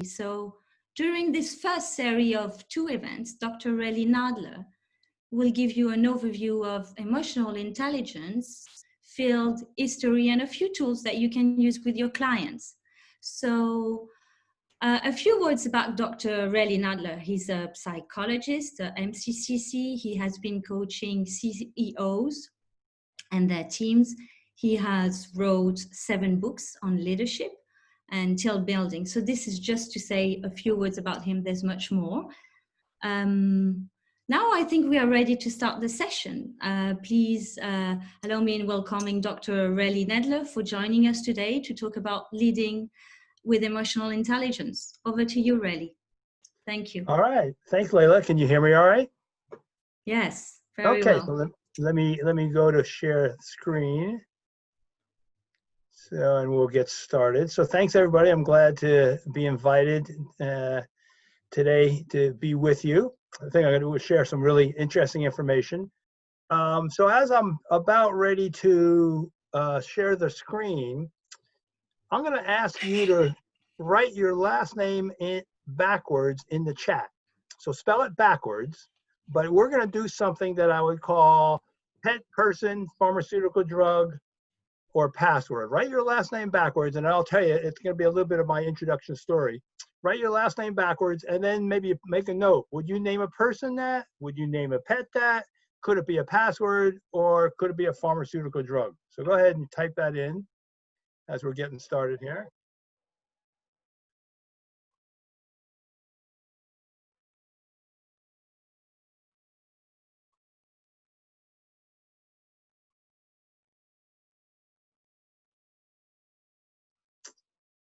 So during this first series of 2 events, Dr. Relly Nadler will give you an overview of emotional intelligence, field, history, and a few tools that you can use with your clients. So a few words about Dr. Relly Nadler. He's a psychologist, a MCCC. He has been coaching CEOs and their teams. He has wrote 7 books on leadership and team building. So this is just to say a few words about him. There's much more. Now I think we are ready to start the session. Please allow me in welcoming Dr. Relly Nadler for joining us today to talk about leading with emotional intelligence. Over to you, Relly. Thank you. All right. Thanks, Layla. Can you hear me all right? Yes, very well. well. So let me go to share screen. So, and we'll get started. So thanks, everybody. I'm glad to be invited today to be with you. I think I'm going to share some really interesting information. So as I'm about ready to share the screen, I'm going to ask you to write your last name backwards in the chat. So spell it backwards, but we're going to do something that I would call pet, person, pharmaceutical drug, or password. Write your last name backwards, and I'll tell you, it's going to be a little bit of my introduction story. Write your last name backwards, and then maybe make a note. Would you name a person that? Would you name a pet that? Could it be a password, or could it be a pharmaceutical drug? So go ahead and type that in as we're getting started here.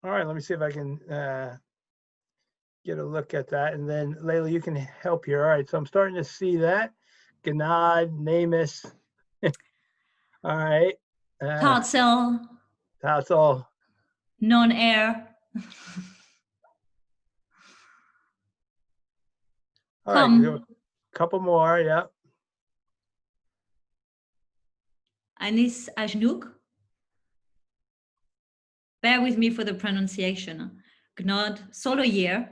All right, let me see if I can get a look at that. And then Layla, you can help here. All right, so I'm starting to see that. Gnad, Namus. All right. Hartzell. That's all. Non-air. All right, a couple more, yeah. Anis Ajnouk. Bear with me for the pronunciation. Gnod Soloyer.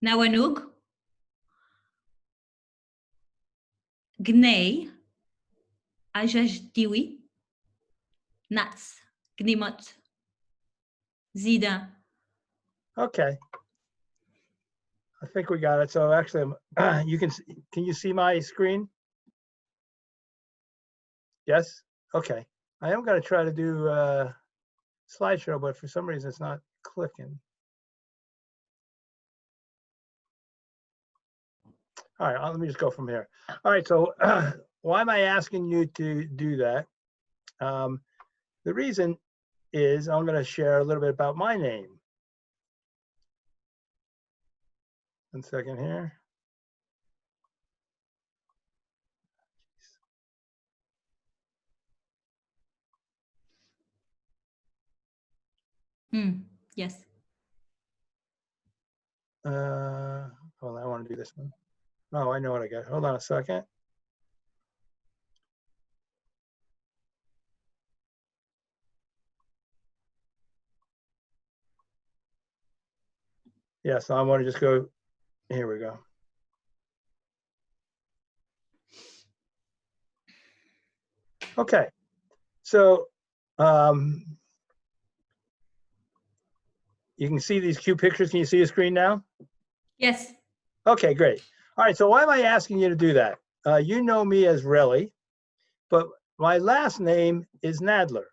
Nawanug. Gnei. Ajajdiwi. Nats. Gnimot. Zida. Okay. I think we got it. So actually, can you see my screen? Yes? Okay. I am going to try to do a slideshow, but for some reason it's not clicking. All right, let me just go from here. All right, so why am I asking you to do that? The reason is I'm going to share a little bit about my name. 1 second here. Yes. Hold on, I want to do this one. Oh, I know what I got. Hold on a second. Yeah, so I want to just go, here we go. Okay, so you can see these cute pictures. Can you see the screen now? Yes. Okay, great. All right, so why am I asking you to do that? You know me as Relly, but my last name is Nadler,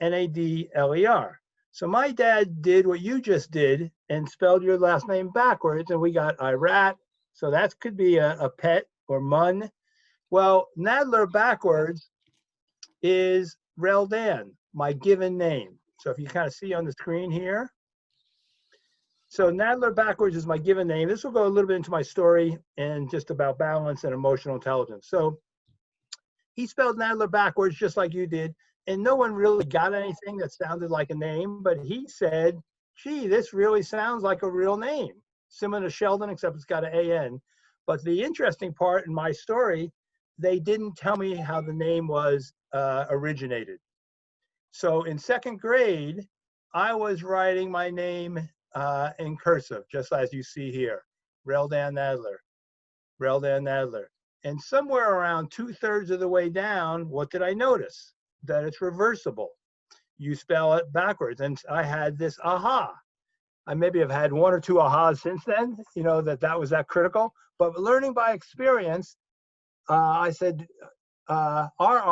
N-A-D-L-E-R. So my dad did what you just did and spelled your last name backwards, and we got Irat. So that could be a pet or mun. Well, Nadler backwards is Reldan, my given name. So if you kind of see on the screen here. So Nadler backwards is my given name. This will go a little bit into my story and just about balance and emotional intelligence. So he spelled Nadler backwards just like you did. And no one really got anything that sounded like a name, but he said, gee, this really sounds like a real name. Similar to Sheldon, except it's got an A-N. But the interesting part in my story, they didn't tell me how the name was originated. So in 2nd grade, I was writing my name in cursive, just as you see here, Reldan Nadler, Reldan Nadler. And somewhere around 2/3 of the way down, what did I notice? That it's reversible. You spell it backwards. And I had this aha. I maybe have had one or two ahas since then, that was that critical. But learning by experience, I said Rreellddann,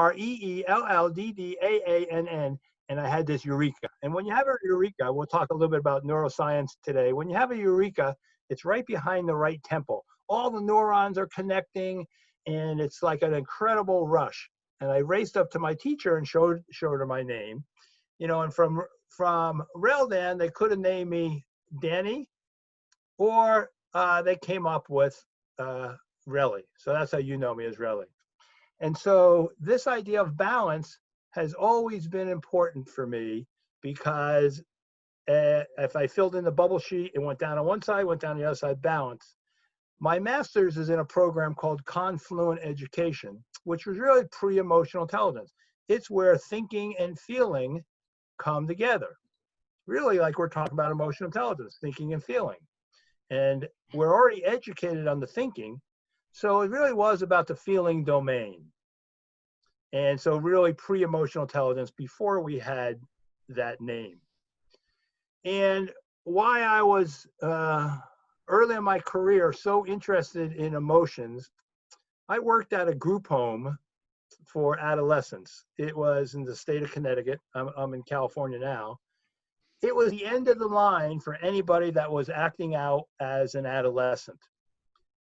and I had this eureka. And when you have a eureka, we'll talk a little bit about neuroscience today. When you have a eureka, it's right behind the right temple. All the neurons are connecting, and it's like an incredible rush. And I raced up to my teacher and showed her my name, and from Reldan, they could have named me Danny, or they came up with Relly. So that's how you know me, as Relly. And so this idea of balance has always been important for me, because if I filled in the bubble sheet, it went down on one side, went down on the other side, balance. My master's is in a program called Confluent Education, which was really pre-emotional intelligence. It's where thinking and feeling come together. Really, like we're talking about emotional intelligence, thinking and feeling. And we're already educated on the thinking, so it really was about the feeling domain. And so really pre-emotional intelligence, before we had that name. And why I was early in my career so interested in emotions, I worked at a group home for adolescents. It was in the state of Connecticut. I'm in California now. It was the end of the line for anybody that was acting out as an adolescent.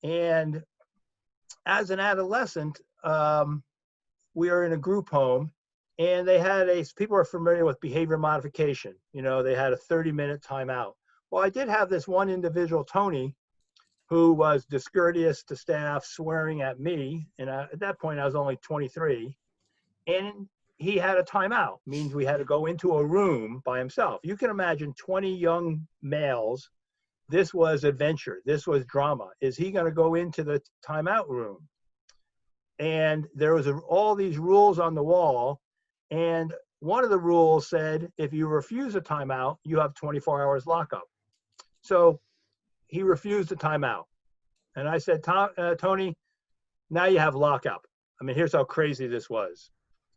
And as an adolescent, we were in a group home, and they had people are familiar with behavior modification. They had a 30-minute timeout. Well, I did have this one individual, Tony, who was discourteous to staff, swearing at me. And at that point, I was only 23. And he had a timeout, means we had to go into a room by himself. You can imagine 20 young males. This was adventure. This was drama. Is he going to go into the timeout room? And there was all these rules on the wall. And one of the rules said, if you refuse a timeout, you have 24 hours lockup. So he refused the timeout. And I said, Tony, now you have lockup. I mean, here's how crazy this was.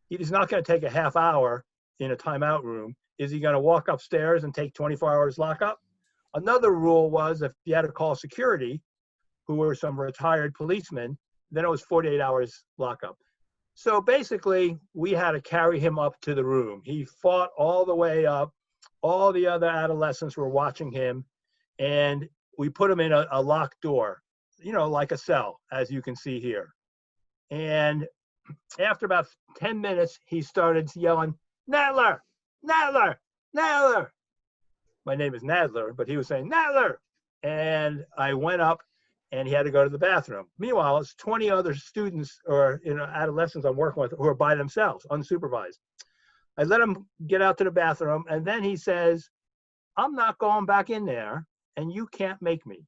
He's not going to take a half hour in a timeout room. Is he going to walk upstairs and take 24 hours lockup? Another rule was, if you had to call security, who were some retired policemen, then it was 48 hours lockup. So basically, we had to carry him up to the room. He fought all the way up. All the other adolescents were watching him, and we put him in a locked door, like a cell, as you can see here. And after about 10 minutes, he started yelling, Nadler, Nadler, Nadler. My name is Nadler, but he was saying, Nadler. And I went up, and he had to go to the bathroom. Meanwhile, it's 20 other students or adolescents I'm working with who are by themselves, unsupervised. I let him get out to the bathroom, and then he says, I'm not going back in there, and you can't make me.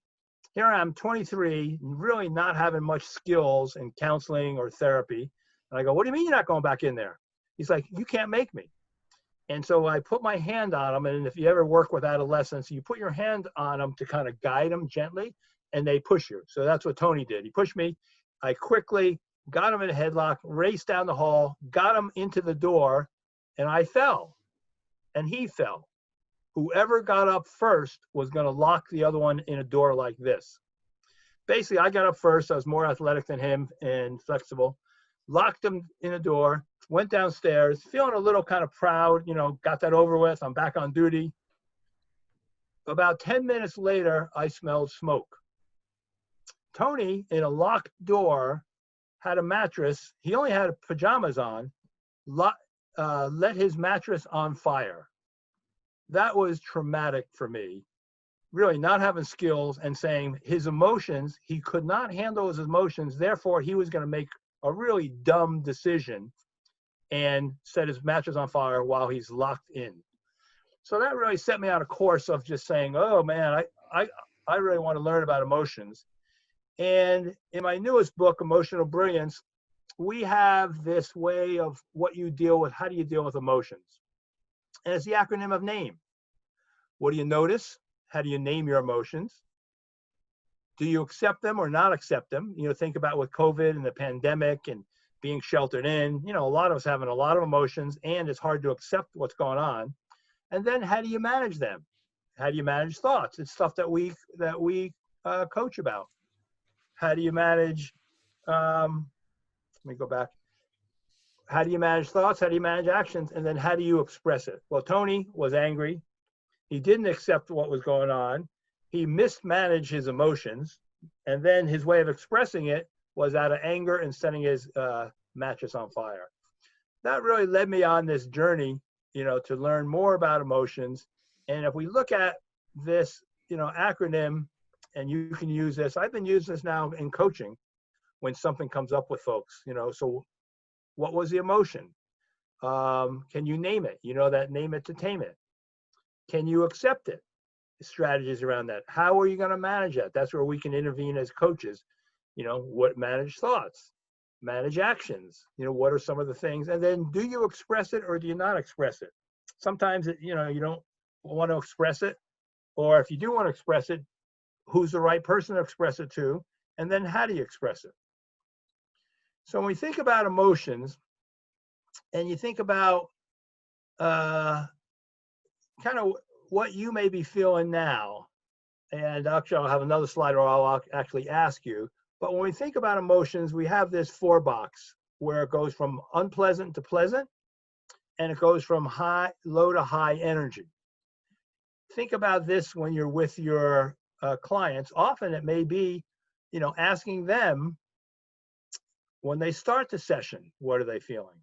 Here I am, 23, really not having much skills in counseling or therapy. And I go, what do you mean you're not going back in there? He's like, you can't make me. And so I put my hand on him. And if you ever work with adolescents, you put your hand on them to kind of guide them gently, and they push you. So that's what Tony did. He pushed me. I quickly got him in a headlock, raced down the hall, got him into the door, and I fell. And he fell. Whoever got up first was going to lock the other one in a door like this. Basically, I got up first. I was more athletic than him and flexible. Locked him in a door, went downstairs, feeling a little kind of proud, got that over with. I'm back on duty. About 10 minutes later, I smelled smoke. Tony, in a locked door, had a mattress. He only had pajamas on, let his mattress on fire. That was traumatic for me. Really not having skills and saying his emotions, he could not handle his emotions. Therefore, he was going to make a really dumb decision and set his mattress on fire while he's locked in. So that really set me on a course of just saying, oh man, I really want to learn about emotions. And in my newest book, Emotional Brilliance, we have this way of what you deal with, how do you deal with emotions? And it's the acronym of NAME. What do you notice? How do you name your emotions? Do you accept them or not accept them? Think about with COVID and the pandemic and being sheltered in, a lot of us having a lot of emotions, and it's hard to accept what's going on. And then how do you manage them? How do you manage thoughts? It's stuff that we coach about. How do you manage, let me go back. How do you manage thoughts? How do you manage actions? And then how do you express it? Well, Tony was angry. He didn't accept what was going on. He mismanaged his emotions. And then his way of expressing it was out of anger and setting his mattress on fire. That really led me on this journey, to learn more about emotions. And if we look at this, acronym, and you can use this, I've been using this now in coaching when something comes up with folks, so what was the emotion? Can you name it? That name it to tame it. Can you accept it? Strategies around that. How are you going to manage that? That's where we can intervene as coaches. What manage thoughts, manage actions. What are some of the things? And then do you express it or do you not express it? Sometimes, you don't want to express it. Or if you do want to express it, who's the right person to express it to? And then how do you express it? So when we think about emotions and you think about kind of what you may be feeling now, and actually I'll have another slide where I'll actually ask you, but when we think about emotions, we have this 4-box where it goes from unpleasant to pleasant, and it goes from low to high energy. Think about this when you're with your clients. Often it may be, asking them when they start the session, what are they feeling?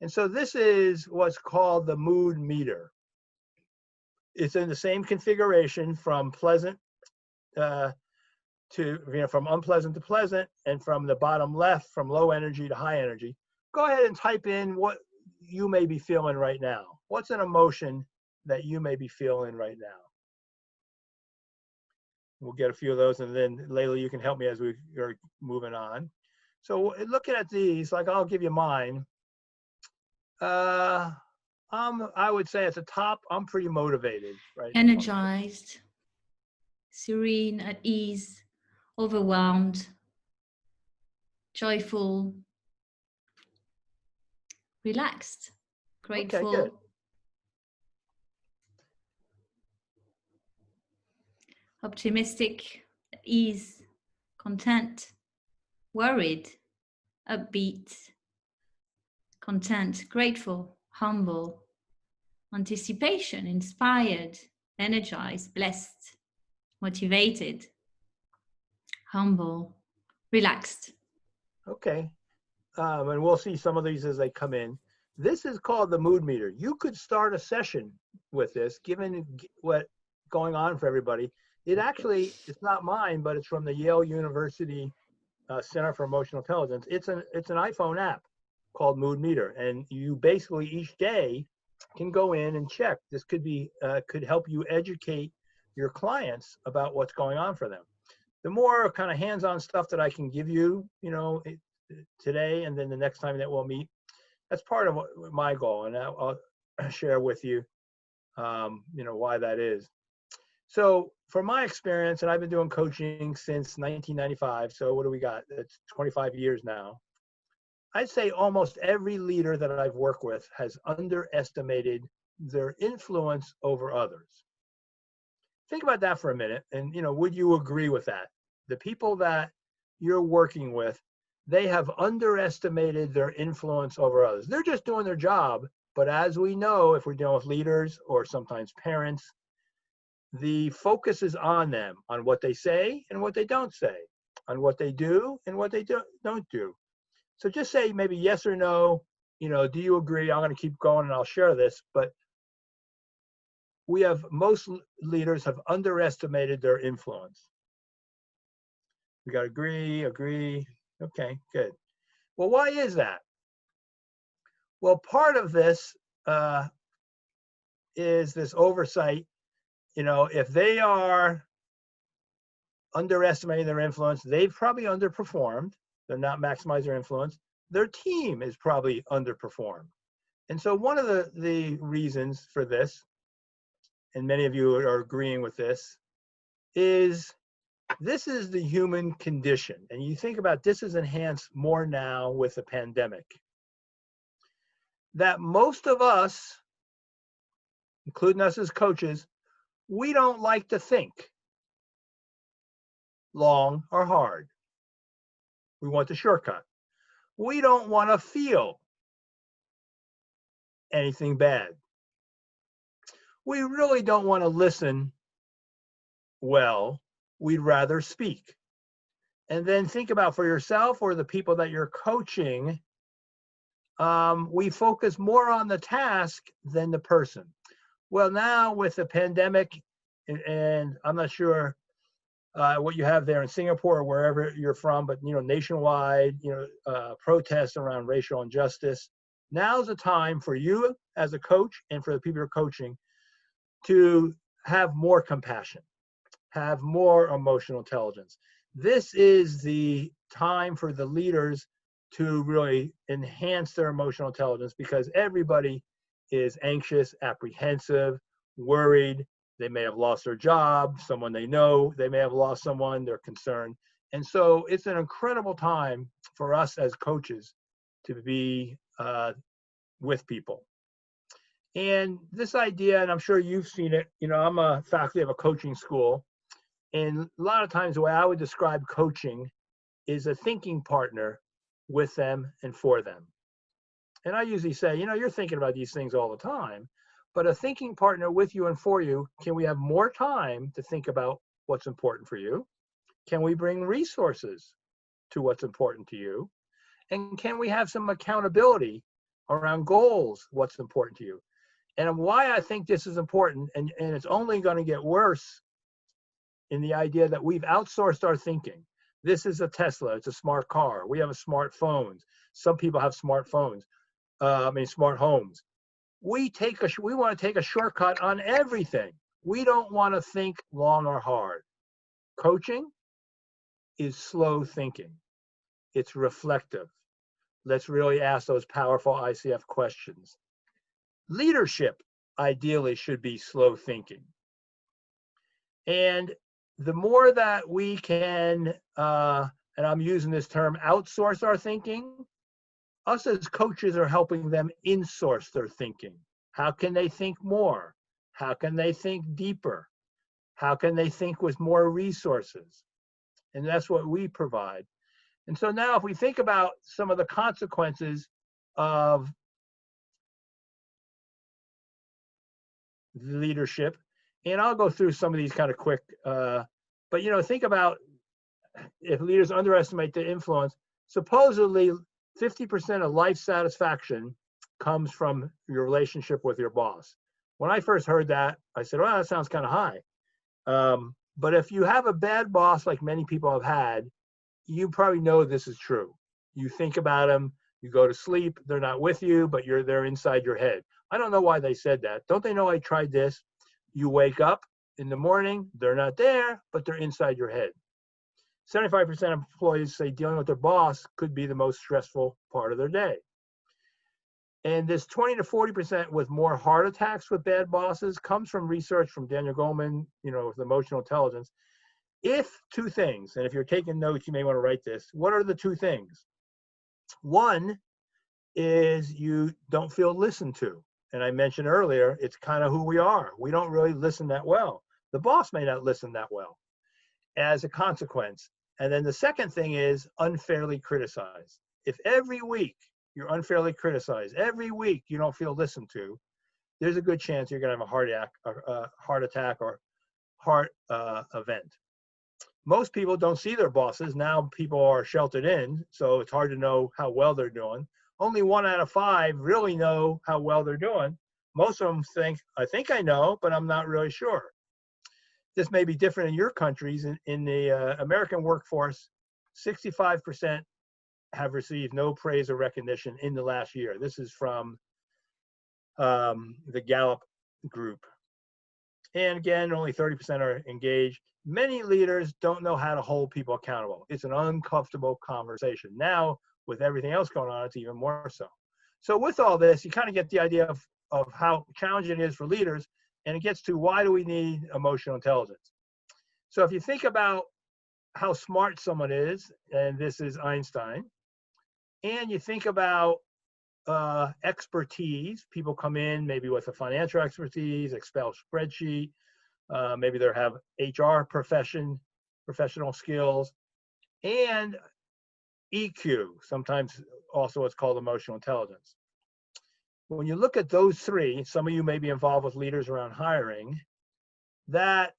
And so this is what's called the mood meter. It's in the same configuration from pleasant from unpleasant to pleasant, and from the bottom left, from low energy to high energy. Go ahead and type in what you may be feeling right now. What's an emotion that you may be feeling right now? We'll get a few of those, and then Layla, you can help me as we are moving on. So looking at these, like I'll give you mine. I would say at the top, I'm pretty motivated, right? Energized, serene, at ease, overwhelmed, joyful, relaxed, grateful. Okay, good. Optimistic, at ease, content, worried, upbeat, content, grateful, humble, anticipation, inspired, energized, blessed, motivated, humble, relaxed. Okay. And we'll see some of these as they come in. This is called the mood meter. You could start a session with this, given what's going on for everybody. It's not mine, but it's from the Yale University Center for Emotional Intelligence. It's an iPhone app called Mood Meter, and you basically each day can go in and check. This could help you educate your clients about what's going on for them. The more kind of hands-on stuff that I can give you, today and then the next time that we'll meet, that's part of my goal, and I'll share with you, why that is. So from my experience, and I've been doing coaching since 1995, so what do we got? It's 25 years now. I'd say almost every leader that I've worked with has underestimated their influence over others. Think about that for a minute, and would you agree with that? The people that you're working with, they have underestimated their influence over others. They're just doing their job, but as we know, if we're dealing with leaders or sometimes parents, the focus is on them, on what they say and what they don't say, on what they do and what they don't do. So just say maybe yes or no, do you agree? I'm going to keep going and I'll share this, but most leaders have underestimated their influence. We got agree. Okay, good. Well, why is that? Well, part of this is this oversight. If they are underestimating their influence, they've probably underperformed. They're not maximizing their influence. Their team is probably underperformed. And so one of the reasons for this and many of you are agreeing with this, is this is the human condition. And you think about this is enhanced more now with the pandemic. That most of us, including us as coaches, we don't like to think long or hard. We want the shortcut. We don't want to feel anything bad. We really don't want to listen well. We'd rather speak. And then think about for yourself or the people that you're coaching, we focus more on the task than the person. Well, now with the pandemic, and I'm not sure what you have there in Singapore or wherever you're from, but nationwide, protests around racial injustice. Now's the time for you as a coach and for the people you're coaching to have more compassion, have more emotional intelligence. This is the time for the leaders to really enhance their emotional intelligence, because everybody is anxious, apprehensive, worried. They may have lost their job, someone they know, they may have lost someone, they're concerned. And so it's an incredible time for us as coaches to be with people. And this idea, and I'm sure you've seen it, I'm a faculty of a coaching school. And a lot of times the way I would describe coaching is a thinking partner with them and for them. And I usually say, you're thinking about these things all the time, but a thinking partner with you and for you, can we have more time to think about what's important for you? Can we bring resources to what's important to you? And can we have some accountability around goals, what's important to you? And why I think this is important, and it's only going to get worse in the idea that we've outsourced our thinking. This is a Tesla, it's a smart car. We have a smartphones. Some people have smartphones, smart homes. We want to take a shortcut on everything. We don't want to think long or hard. Coaching is slow thinking. It's reflective. Let's really ask those powerful ICF questions. Leadership ideally should be slow thinking. And the more that we can, and I'm using this term, outsource our thinking, us as coaches are helping them insource their thinking. How can they think more? How can they think deeper? How can they think with more resources? And that's what we provide. And so now if we think about some of the consequences of leadership, and I'll go through some of these kind of quick, but think about if leaders underestimate the influence, supposedly 50% of life satisfaction comes from your relationship with your boss. When I first heard that, I said, well, that sounds kind of high. But if you have a bad boss, like many people have had, you probably know this is true. You think about them, you go to sleep, they're not with you, but they're inside your head. I don't know why they said that. Don't they know I tried this? You wake up in the morning, they're not there, but they're inside your head. 75% of employees say dealing with their boss could be the most stressful part of their day. And this 20 to 40% with more heart attacks with bad bosses comes from research from Daniel Goleman, with emotional intelligence. If two things, and if you're taking notes, you may want to write this. What are the two things? One is you don't feel listened to. And I mentioned earlier, it's kind of who we are. We don't really listen that well. The boss may not listen that well as a consequence. And then the second thing is unfairly criticized. If every week you're unfairly criticized, every week you don't feel listened to, there's a good chance you're going to have a heart attack or heart event. Most people don't see their bosses. Now people are sheltered in, so it's hard to know how well they're doing. Only 1 out of 5 really know how well they're doing. Most of them think, I think I know, but I'm not really sure. This may be different in your countries. In the American workforce, 65% have received no praise or recognition in the last year. This is from the Gallup group. And again, only 30% are engaged. Many leaders don't know how to hold people accountable. It's an uncomfortable conversation. Now, with everything else going on, it's even more so. So with all this, you kind of get the idea of how challenging it is for leaders. And it gets to why do we need emotional intelligence? So if you think about how smart someone is, and this is Einstein, and you think about expertise, people come in maybe with a financial expertise, Excel spreadsheet, maybe they have HR professional skills, and EQ, sometimes also what's called emotional intelligence. When you look at those three, some of you may be involved with leaders around hiring, that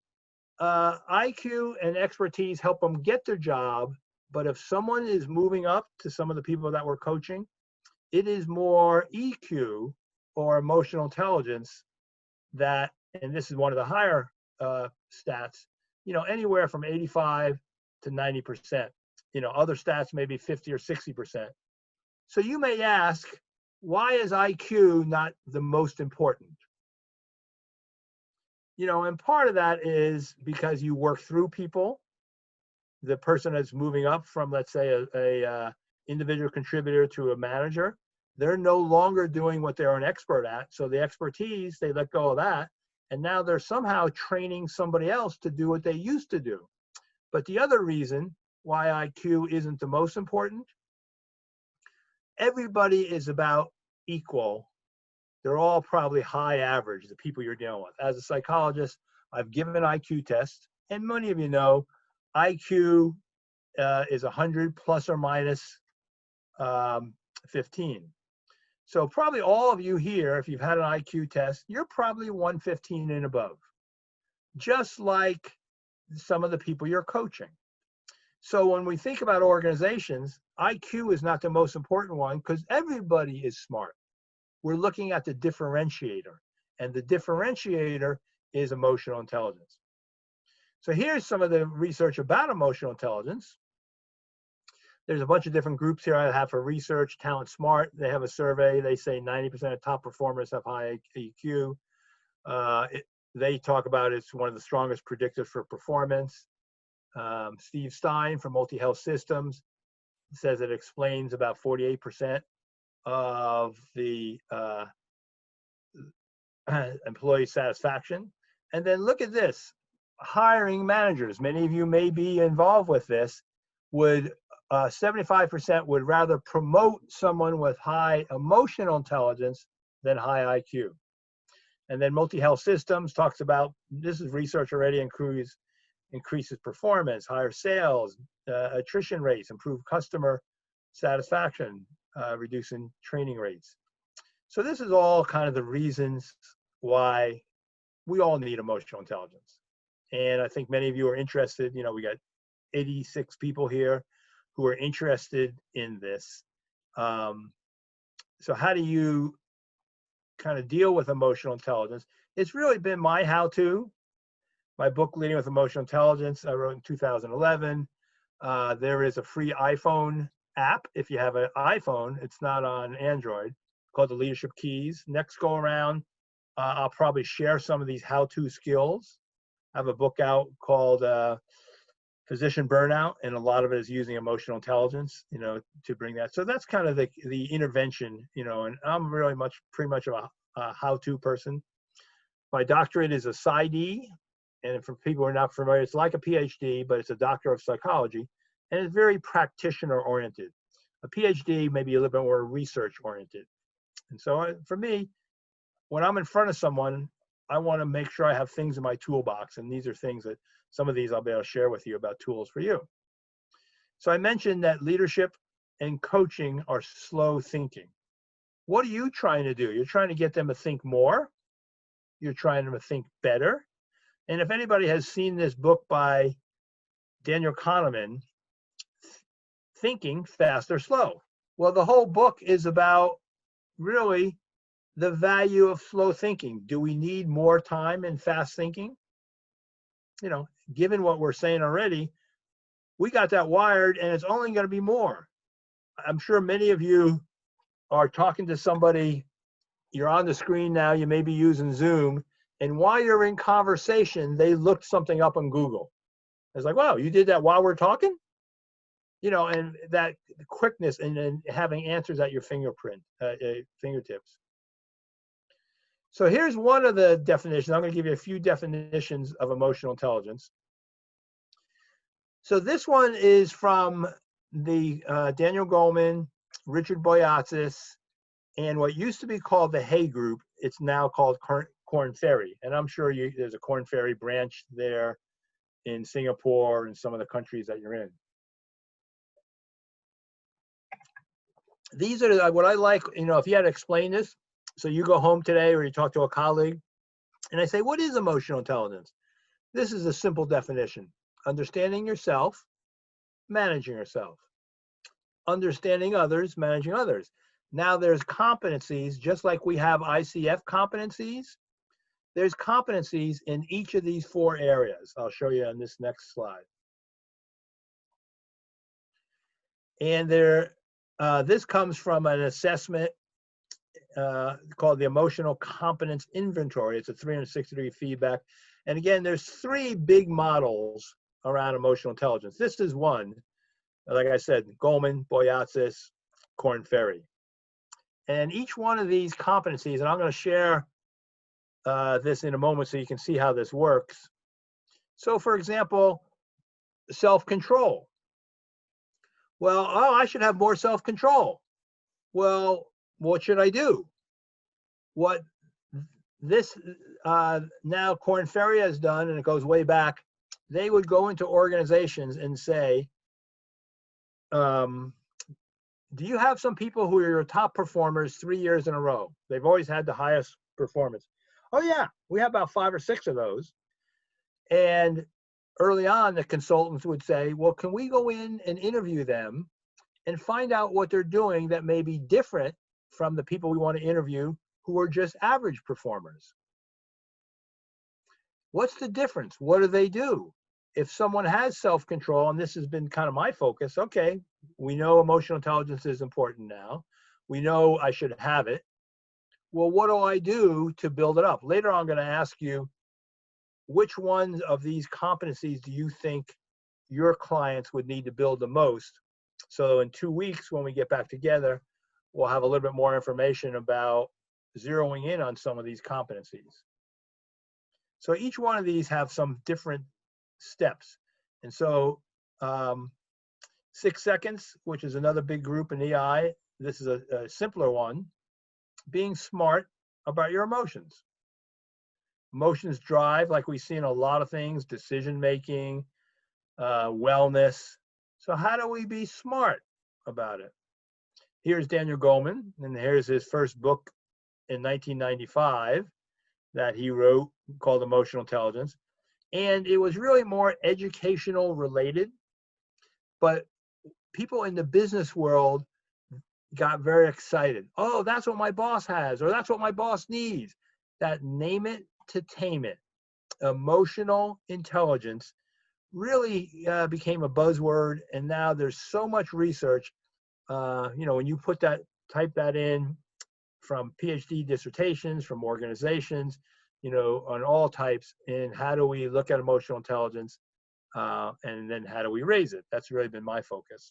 IQ and expertise help them get their job, but if someone is moving up to some of the people that we're coaching, it is more EQ or emotional intelligence that, and this is one of the higher stats, anywhere from 85 to 90%. Other stats maybe 50 or 60%. So you may ask, why is IQ not the most important? And part of that is because you work through people. The person that's moving up from, let's say, a individual contributor to a manager, they're no longer doing what they're an expert at. So the expertise, they let go of that. And now they're somehow training somebody else to do what they used to do. But the other reason why IQ isn't the most important, everybody is about equal. They're all probably high average, the people you're dealing with. As a psychologist, I've given an IQ test, and many of you know IQ is 100 plus or minus 15. So probably all of you here, if you've had an IQ test, you're probably 115 and above, just like some of the people you're coaching. So when we think about organizations, IQ is not the most important one because everybody is smart. We're looking at the differentiator, and the differentiator is emotional intelligence. So here's some of the research about emotional intelligence. There's a bunch of different groups here I have for research. Talent Smart, they have a survey. They say 90% of top performers have high EQ. They talk about it's one of the strongest predictors for performance. Steve Stein from Multi-Health Systems says it explains about 48% of the employee satisfaction. And then look at this, hiring managers, many of you may be involved with this, would 75% would rather promote someone with high emotional intelligence than high IQ. And then Multi-Health Systems talks about, this is research already, increases performance, higher sales, attrition rates, improved customer satisfaction, reducing training rates. So this is all kind of the reasons why we all need emotional intelligence. And I think many of you are interested. We got 86 people here who are interested in this. So how do you kind of deal with emotional intelligence? It's really been my how-to. My book, Leading with Emotional Intelligence, I wrote in 2011. There is a free iPhone app. If you have an iPhone, it's not on Android, called the Leadership Keys. Next go around, I'll probably share some of these how-to skills. I have a book out called Physician Burnout, and a lot of it is using emotional intelligence, to bring that. So that's kind of the intervention, and I'm really pretty much of a how-to person. My doctorate is a PsyD, and for people who are not familiar, it's like a PhD, but it's a doctor of psychology, and it's very practitioner-oriented. A PhD may be a little bit more research-oriented. And so for me, when I'm in front of someone, I want to make sure I have things in my toolbox, and these are things that some of these I'll be able to share with you about tools for you. So I mentioned that leadership and coaching are slow thinking. What are you trying to do? You're trying to get them to think more. You're trying them to think better. And if anybody has seen this book by Daniel Kahneman, Thinking Fast or Slow. Well, the whole book is about really the value of slow thinking. Do we need more time in fast thinking? Given what we're saying already, we got that wired, and it's only going to be more. I'm sure many of you are talking to somebody, you're on the screen now, you may be using Zoom, and while you're in conversation, they looked something up on Google. It's like, wow, you did that while we're talking? And that quickness and having answers at your fingertips. So here's one of the definitions. I'm going to give you a few definitions of emotional intelligence. So this one is from the Daniel Goleman, Richard Boyatzis, and what used to be called the Hay Group. It's now called Korn Ferry. And I'm sure there's a Korn Ferry branch there in Singapore and some of the countries that you're in. These are what I like, if you had to explain this, so you go home today or you talk to a colleague and I say, what is emotional intelligence? This is a simple definition. Understanding yourself, managing yourself. Understanding others, managing others. Now there's competencies, just like we have ICF competencies, there's competencies in each of these 4 areas. I'll show you on this next slide. And this comes from an assessment called the Emotional Competence Inventory. It's a 360-degree feedback. And again, there's 3 big models around emotional intelligence. This is one, like I said, Goleman, Boyatzis, Korn Ferry. And each one of these competencies, and I'm going to share this in a moment so you can see how this works. So for example, self-control. Well, I should have more self-control. Well, what should I do? What this now Korn Ferry has done, and it goes way back, they would go into organizations and say, do you have some people who are your top performers 3 years in a row? They've always had the highest performance. Oh yeah, we have about 5 or 6 of those. And early on, the consultants would say, well, can we go in and interview them and find out what they're doing that may be different from the people we want to interview who are just average performers? What's the difference? What do they do? If someone has self-control, and this has been kind of my focus, okay, we know emotional intelligence is important now. We know I should have it. Well, what do I do to build it up? Later on, I'm going to ask you, which ones of these competencies do you think your clients would need to build the most? So in 2 weeks, when we get back together, we'll have a little bit more information about zeroing in on some of these competencies. So each one of these have some different steps. And so 6 seconds, which is another big group in EI, this is a simpler one. Being smart about your emotions. Emotions drive, like we see in a lot of things, decision-making, wellness. So how do we be smart about it? Here's Daniel Goleman, and here's his first book in 1995 that he wrote called Emotional Intelligence. And it was really more educational related, but people in the business world got very excited. Oh, that's what my boss has, or that's what my boss needs. That name it to tame it. Emotional intelligence really became a buzzword, and now there's so much research. When you type that in from PhD dissertations, from organizations, on all types, in how do we look at emotional intelligence, and then how do we raise it? That's really been my focus.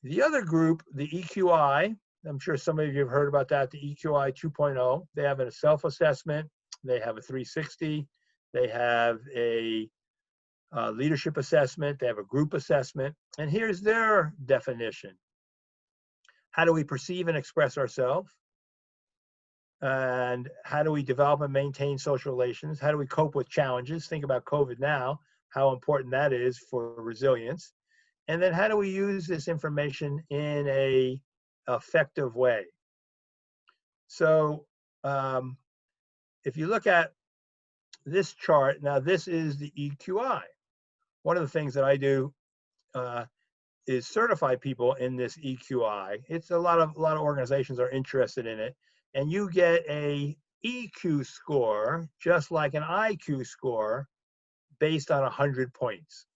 The other group, the EQI, I'm sure some of you have heard about that, the EQI 2.0. They have a self-assessment, they have a 360, they have a leadership assessment, they have a group assessment, and here's their definition. How do we perceive and express ourselves? And how do we develop and maintain social relations? How do we cope with challenges? Think about COVID now, how important that is for resilience. And then how do we use this information in a effective way? So if you look at this chart, now this is the EQI. One of the things that I do is certify people in this EQI. It's a lot of organizations are interested in it. And you get a EQ score, just like an IQ score, based on 100 points.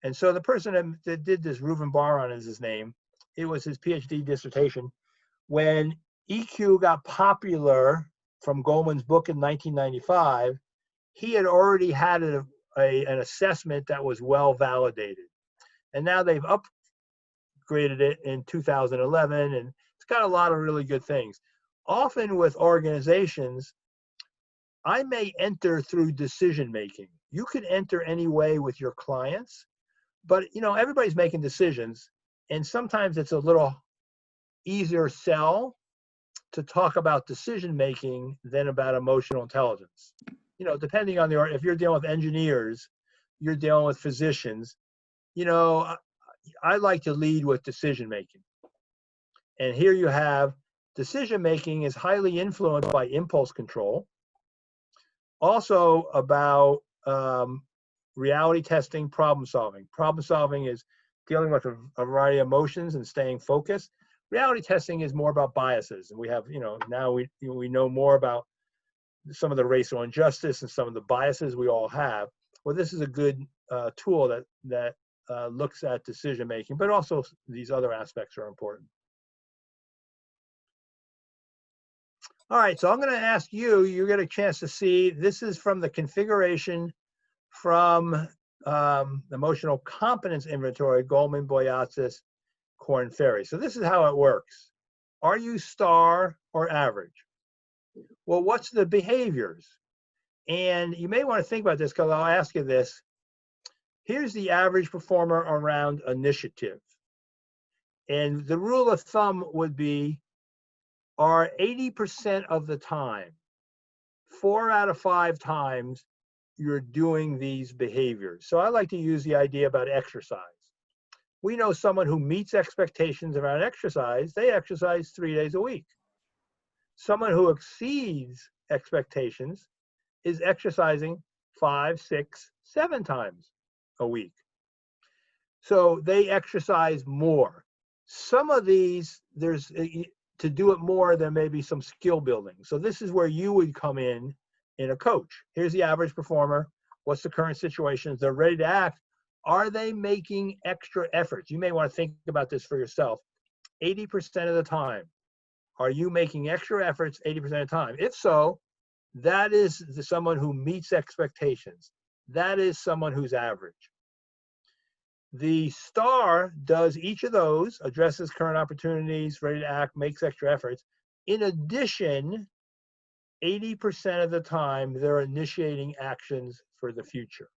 And so the person that did this, Reuven Bar-On is his name, it was his PhD dissertation. When EQ got popular from Goleman's book in 1995, he had already had an assessment that was well validated. And now they've upgraded it in 2011, and it's got a lot of really good things. often with organizations, I may enter through decision making. You could enter any way with your clients, but everybody's making decisions, and sometimes it's a little easier sell to talk about decision making than about emotional intelligence. Depending on if you're dealing with engineers, you're dealing with physicians, I like to lead with decision making. And here you have decision making is highly influenced by impulse control. Also about reality testing, problem solving. Problem solving is dealing with a variety of emotions and staying focused. Reality testing is more about biases, and we have, now we know more about some of the racial injustice and some of the biases we all have. Well, this is a good tool that looks at decision making, but also these other aspects are important. All right, so I'm going to ask you get a chance to see, this is from the configuration from Emotional Competence Inventory, Goldman, Boyatzis, Korn Ferry. So this is how it works. Are you star or average? Well, what's the behaviors? And you may want to think about this, because I'll ask you this. Here's the average performer around initiative. And the rule of thumb would be, are 80% of the time, 4 out of 5 times, you're doing these behaviors. So I like to use the idea about exercise. We know someone who meets expectations around exercise, they exercise 3 days a week. Someone who exceeds expectations is exercising 5, 6, 7 times a week. So they exercise more. Some of these, to do it more, there may be some skill building. So this is where you would come in a coach. Here's the average performer. What's the current situation? They're ready to act. Are they making extra efforts? You may want to think about this for yourself. 80% of the time, are you making extra efforts 80% of the time? If so, that is someone who meets expectations. That is someone who's average. The star does each of those, addresses current opportunities, ready to act, makes extra efforts. In addition, 80% of the time, they're initiating actions for the future.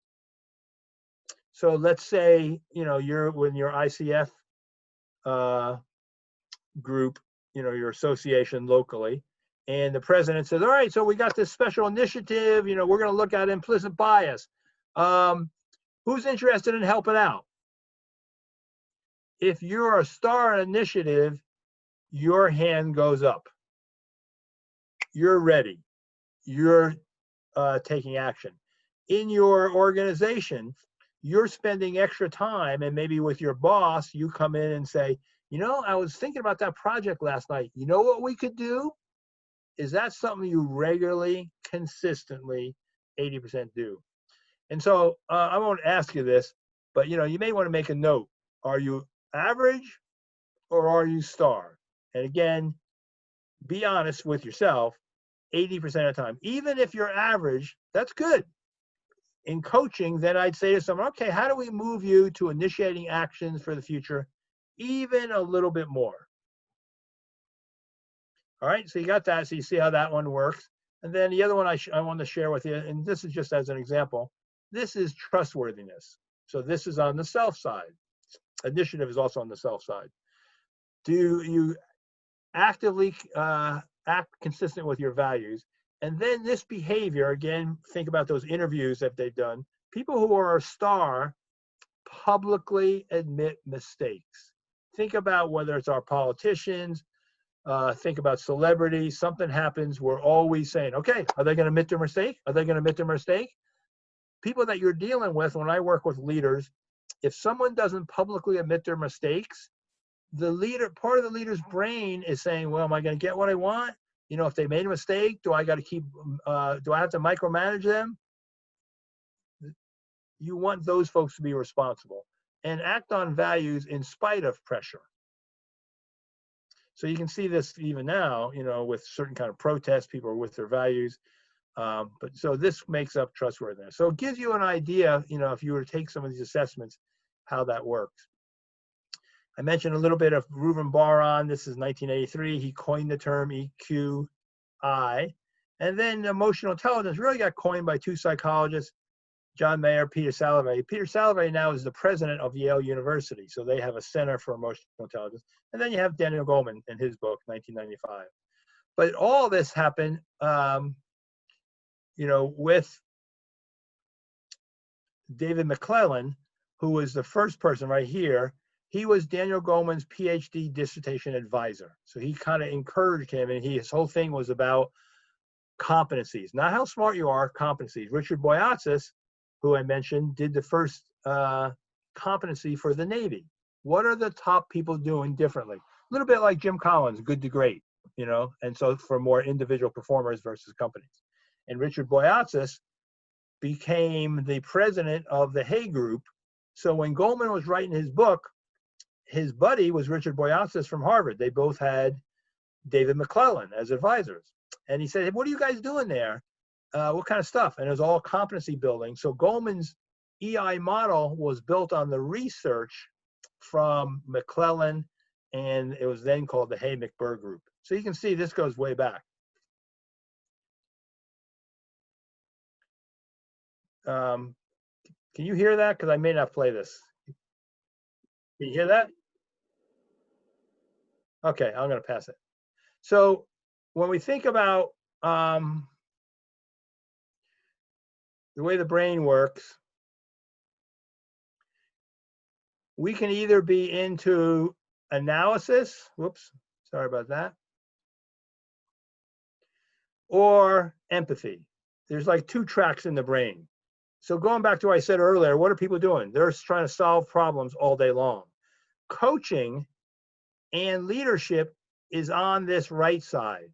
So let's say, you're with your ICF group, your association locally, and the president says, all right, so we got this special initiative, we're going to look at implicit bias. Who's interested in helping out? If you're a star initiative, your hand goes up. You're ready. You're taking action. In your organization, you're spending extra time, and maybe with your boss, you come in and say, I was thinking about that project last night. You know what we could do? Is that something you regularly, consistently, 80% do? And so I won't ask you this, but you may want to make a note. Are you average or are you star? And again, be honest with yourself. 80% of the time, even if you're average, that's good. In coaching, then I'd say to someone, okay, how do we move you to initiating actions for the future even a little bit more? All right, so you got that. So you see how that one works. And then the other one I want to share with you, and this is just as an example, this is trustworthiness. So this is on the self side. Initiative is also on the self side. Do you actively act consistent with your values? And then this behavior, again, think about those interviews that they've done. People who are a star publicly admit mistakes. Think about whether it's our politicians, think about celebrities, something happens, we're always saying, okay, are they going to admit their mistake? Are they going to admit their mistake? People that you're dealing with, when I work with leaders, if someone doesn't publicly admit their mistakes, the leader, part of the leader's brain is saying, well, am I going to get what I want? If they made a mistake, do I got to do I have to micromanage them? You want those folks to be responsible and act on values in spite of pressure. So you can see this even now, with certain kind of protests, people are with their values. But so this makes up trustworthiness. So it gives you an idea, if you were to take some of these assessments, how that works. I mentioned a little bit of Reuven Bar-On. This is 1983. He coined the term EQI. And then emotional intelligence really got coined by two psychologists, John Mayer, Peter Salovey. Peter Salovey now is the president of Yale University. So they have a center for emotional intelligence. And then you have Daniel Goleman in his book, 1995. But all this happened, with David McClellan, who was the first person right here. He was Daniel Goleman's PhD dissertation advisor. So he kind of encouraged him, and his whole thing was about competencies, not how smart you are, competencies. Richard Boyatzis, who I mentioned, did the first competency for the Navy. What are the top people doing differently? A little bit like Jim Collins, good to great, and so for more individual performers versus companies. And Richard Boyatzis became the president of the Hay Group. So when Goleman was writing his book, his buddy was Richard Boyatzis from Harvard. They both had David McClellan as advisors. And he said, hey, what are you guys doing there? What kind of stuff? And it was all competency building. So Goleman's EI model was built on the research from McClellan, and it was then called the Hay-McBurr Group. So you can see this goes way back. Can you hear that? Because I may not play this. Can you hear that? Okay, I'm going to pass it. So when we think about the way the brain works, we can either be into analysis, whoops, sorry about that, or empathy. There's like two tracks in the brain. So going back to what I said earlier, what are people doing? They're trying to solve problems all day long. Coaching and leadership is on this right side.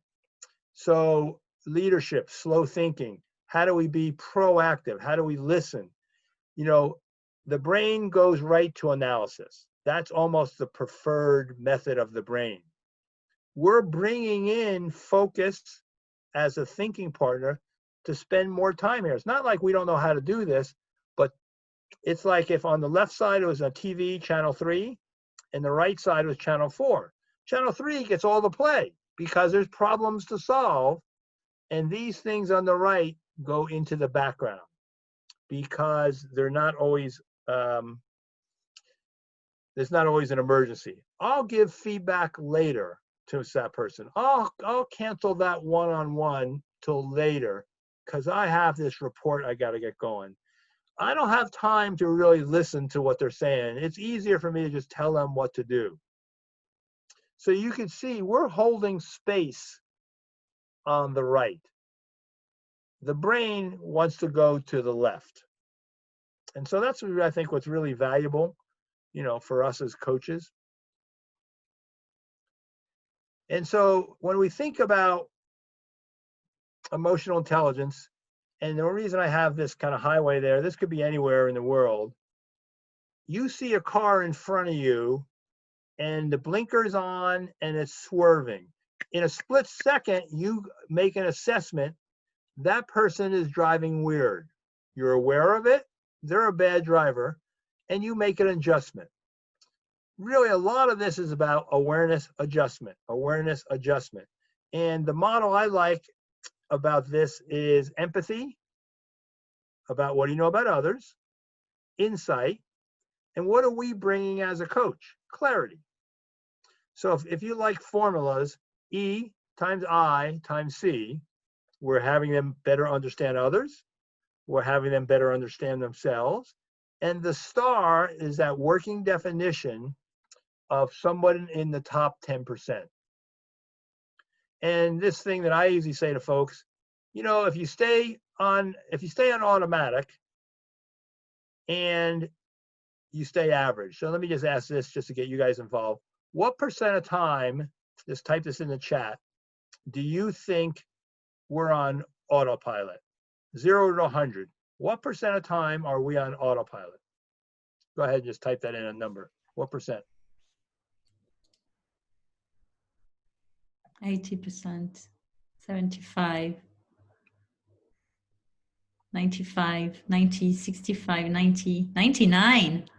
So leadership, slow thinking, how do we be proactive? How do we listen? The brain goes right to analysis. That's almost the preferred method of the brain. We're bringing in focus as a thinking partner to spend more time here. It's not like we don't know how to do this, but it's like if on the left side it was a TV, channel 3, and the right side was channel 4. Channel 3 gets all the play because there's problems to solve, and these things on the right go into the background because they're not always, there's not always an emergency. I'll give feedback later to that person. I'll cancel that one-on-one till later because I have this report I got to get going. I don't have time to really listen to what they're saying. It's easier for me to just tell them what to do. So you can see we're holding space on the right. The brain wants to go to the left. And so that's what I think what's really valuable, for us as coaches. And so when we think about emotional intelligence, and the reason I have this kind of highway there, this could be anywhere in the world. You see a car in front of you and the blinker's on and it's swerving. In a split second, you make an assessment. That person is driving weird. You're aware of it. They're a bad driver, and you make an adjustment. Really, a lot of this is about awareness adjustment, And the model I like about this is empathy, about what do you know about others, insight, and what are we bringing as a coach? Clarity. So if you like formulas, E times I times C, we're having them better understand others. We're having them better understand themselves. And the star is that working definition of someone in the top 10%. And this thing that I usually say to folks, if you stay on automatic and you stay average. So let me just ask this just to get you guys involved. What percent of time, just type this in the chat, do you think we're on autopilot? 0 to 100. What percent of time are we on autopilot? Go ahead and just type that in a number. What percent? 80%, 75, 95, 90, 65, 90, 99.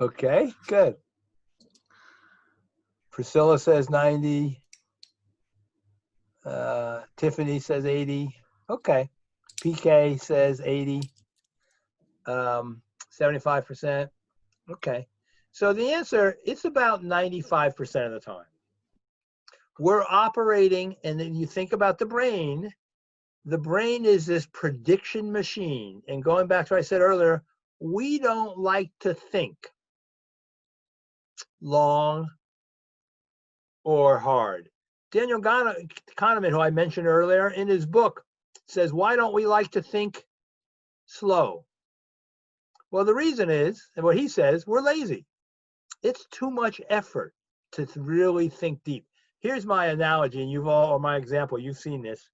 Okay, good. Priscilla says 90. Tiffany says 80. Okay. PK says 80. 75%. Okay. So the answer, it's about 95% of the time. We're operating, and then you think about the brain is this prediction machine. And going back to what I said earlier, we don't like to think long or hard. Daniel Kahneman, who I mentioned earlier, in his book says, why don't we like to think slow? Well, the reason is, and what he says, we're lazy. It's too much effort to really think deep. Here's my analogy, and or my example, you've seen this.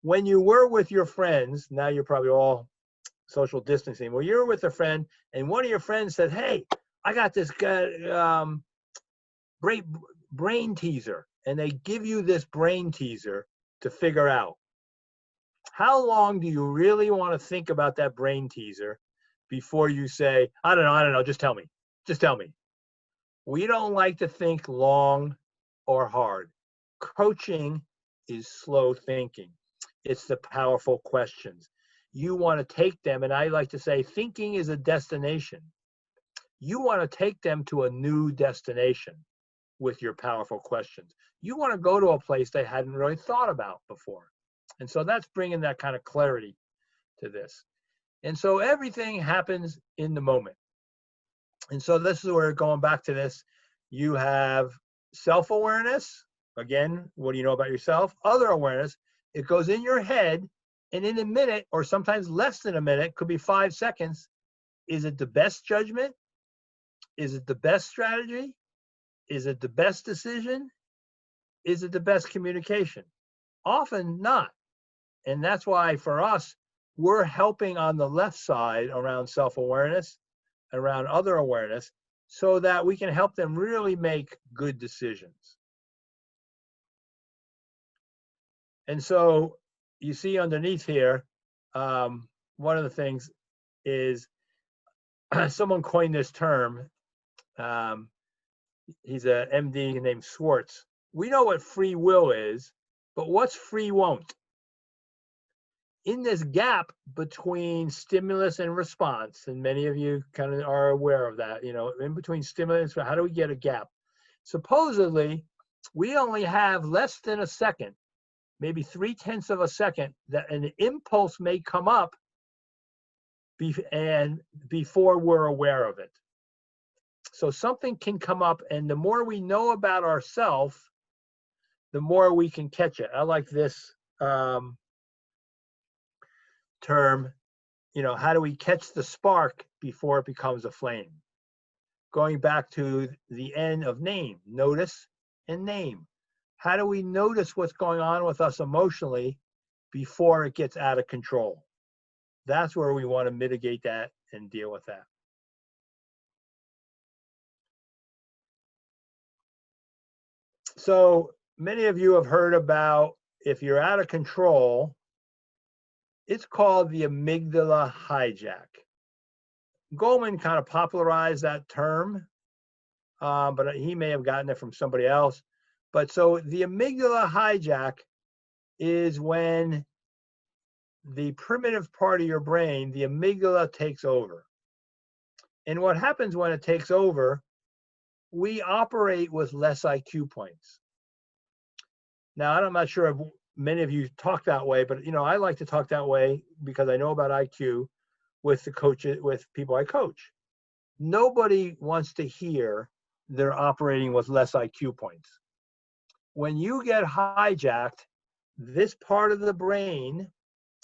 When you were with your friends, now you're probably all social distancing. Well, you're with a friend, and one of your friends said, hey, I got this great brain teaser. And they give you this brain teaser to figure out. How long do you really want to think about that brain teaser before you say, I don't know, just tell me. Just tell me. We don't like to think long or hard. Coaching is slow thinking. It's the powerful questions. You want to take them, and I like to say thinking is a destination. You want to take them to a new destination with your powerful questions. You want to go to a place they hadn't really thought about before. And so that's bringing that kind of clarity to this. And so everything happens in the moment. And so this is where, going back to this, you have self-awareness. Again, what do you know about yourself? Other awareness. It goes in your head, and in a minute, or sometimes less than a minute, could be 5 seconds. Is it the best judgment? Is it the best strategy? Is it the best decision? Is it the best communication? Often not. And that's why for us, we're helping on the left side around self-awareness, around other awareness, so that we can help them really make good decisions. And so you see underneath here, one of the things is someone coined this term. He's a MD named Schwartz. We know what free will is, but what's free won't? In this gap between stimulus and response, and many of you kind of are aware of that, in between stimulus, how do we get a gap? Supposedly, we only have less than a second, maybe 0.3 of a second, that an impulse may come up and before we're aware of it. So something can come up, and the more we know about ourselves, the more we can catch it. I like this term, how do we catch the spark before it becomes a flame? Going back to the end of name, notice and name. How do we notice what's going on with us emotionally before it gets out of control? That's where we want to mitigate that and deal with that. So many of you have heard about, if you're out of control, it's called the amygdala hijack. Goleman kind of popularized that term, but he may have gotten it from somebody else. But so the amygdala hijack is when the primitive part of your brain, the amygdala, takes over. And what happens when it takes over, we operate with less IQ points. Now, I'm not sure if many of you talk that way, but I like to talk that way because I know about IQ with the coaches, with people I coach. Nobody wants to hear they're operating with less IQ points. When you get hijacked, this part of the brain,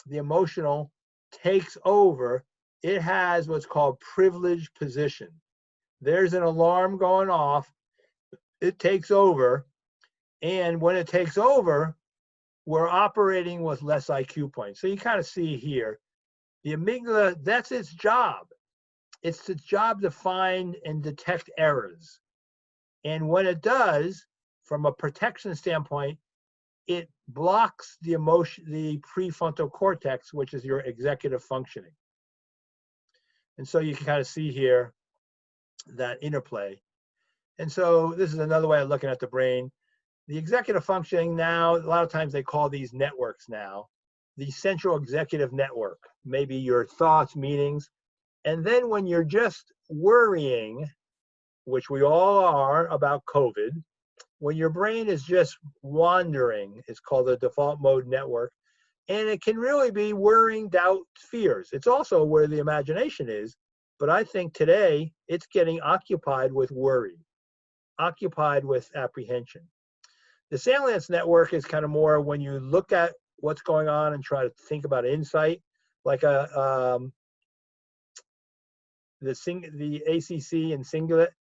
the emotional, takes over. It has what's called privileged position. There's an alarm going off. It takes over. And when it takes over, we're operating with less IQ points. So you kind of see here, the amygdala, that's its job. It's its job to find and detect errors. And when it does, from a protection standpoint, it blocks the prefrontal cortex, which is your executive functioning. And so you can kind of see here that interplay. And so this is another way of looking at the brain. The executive functioning now, a lot of times they call these networks now, the central executive network, maybe your thoughts, meetings. And then when you're just worrying, which we all are about COVID, when your brain is just wandering, it's called the default mode network. And it can really be worrying, doubt, fears. It's also where the imagination is. But I think today it's getting occupied with worry, occupied with apprehension. The salience network is kind of more when you look at what's going on and try to think about insight, like the ACC and Singlet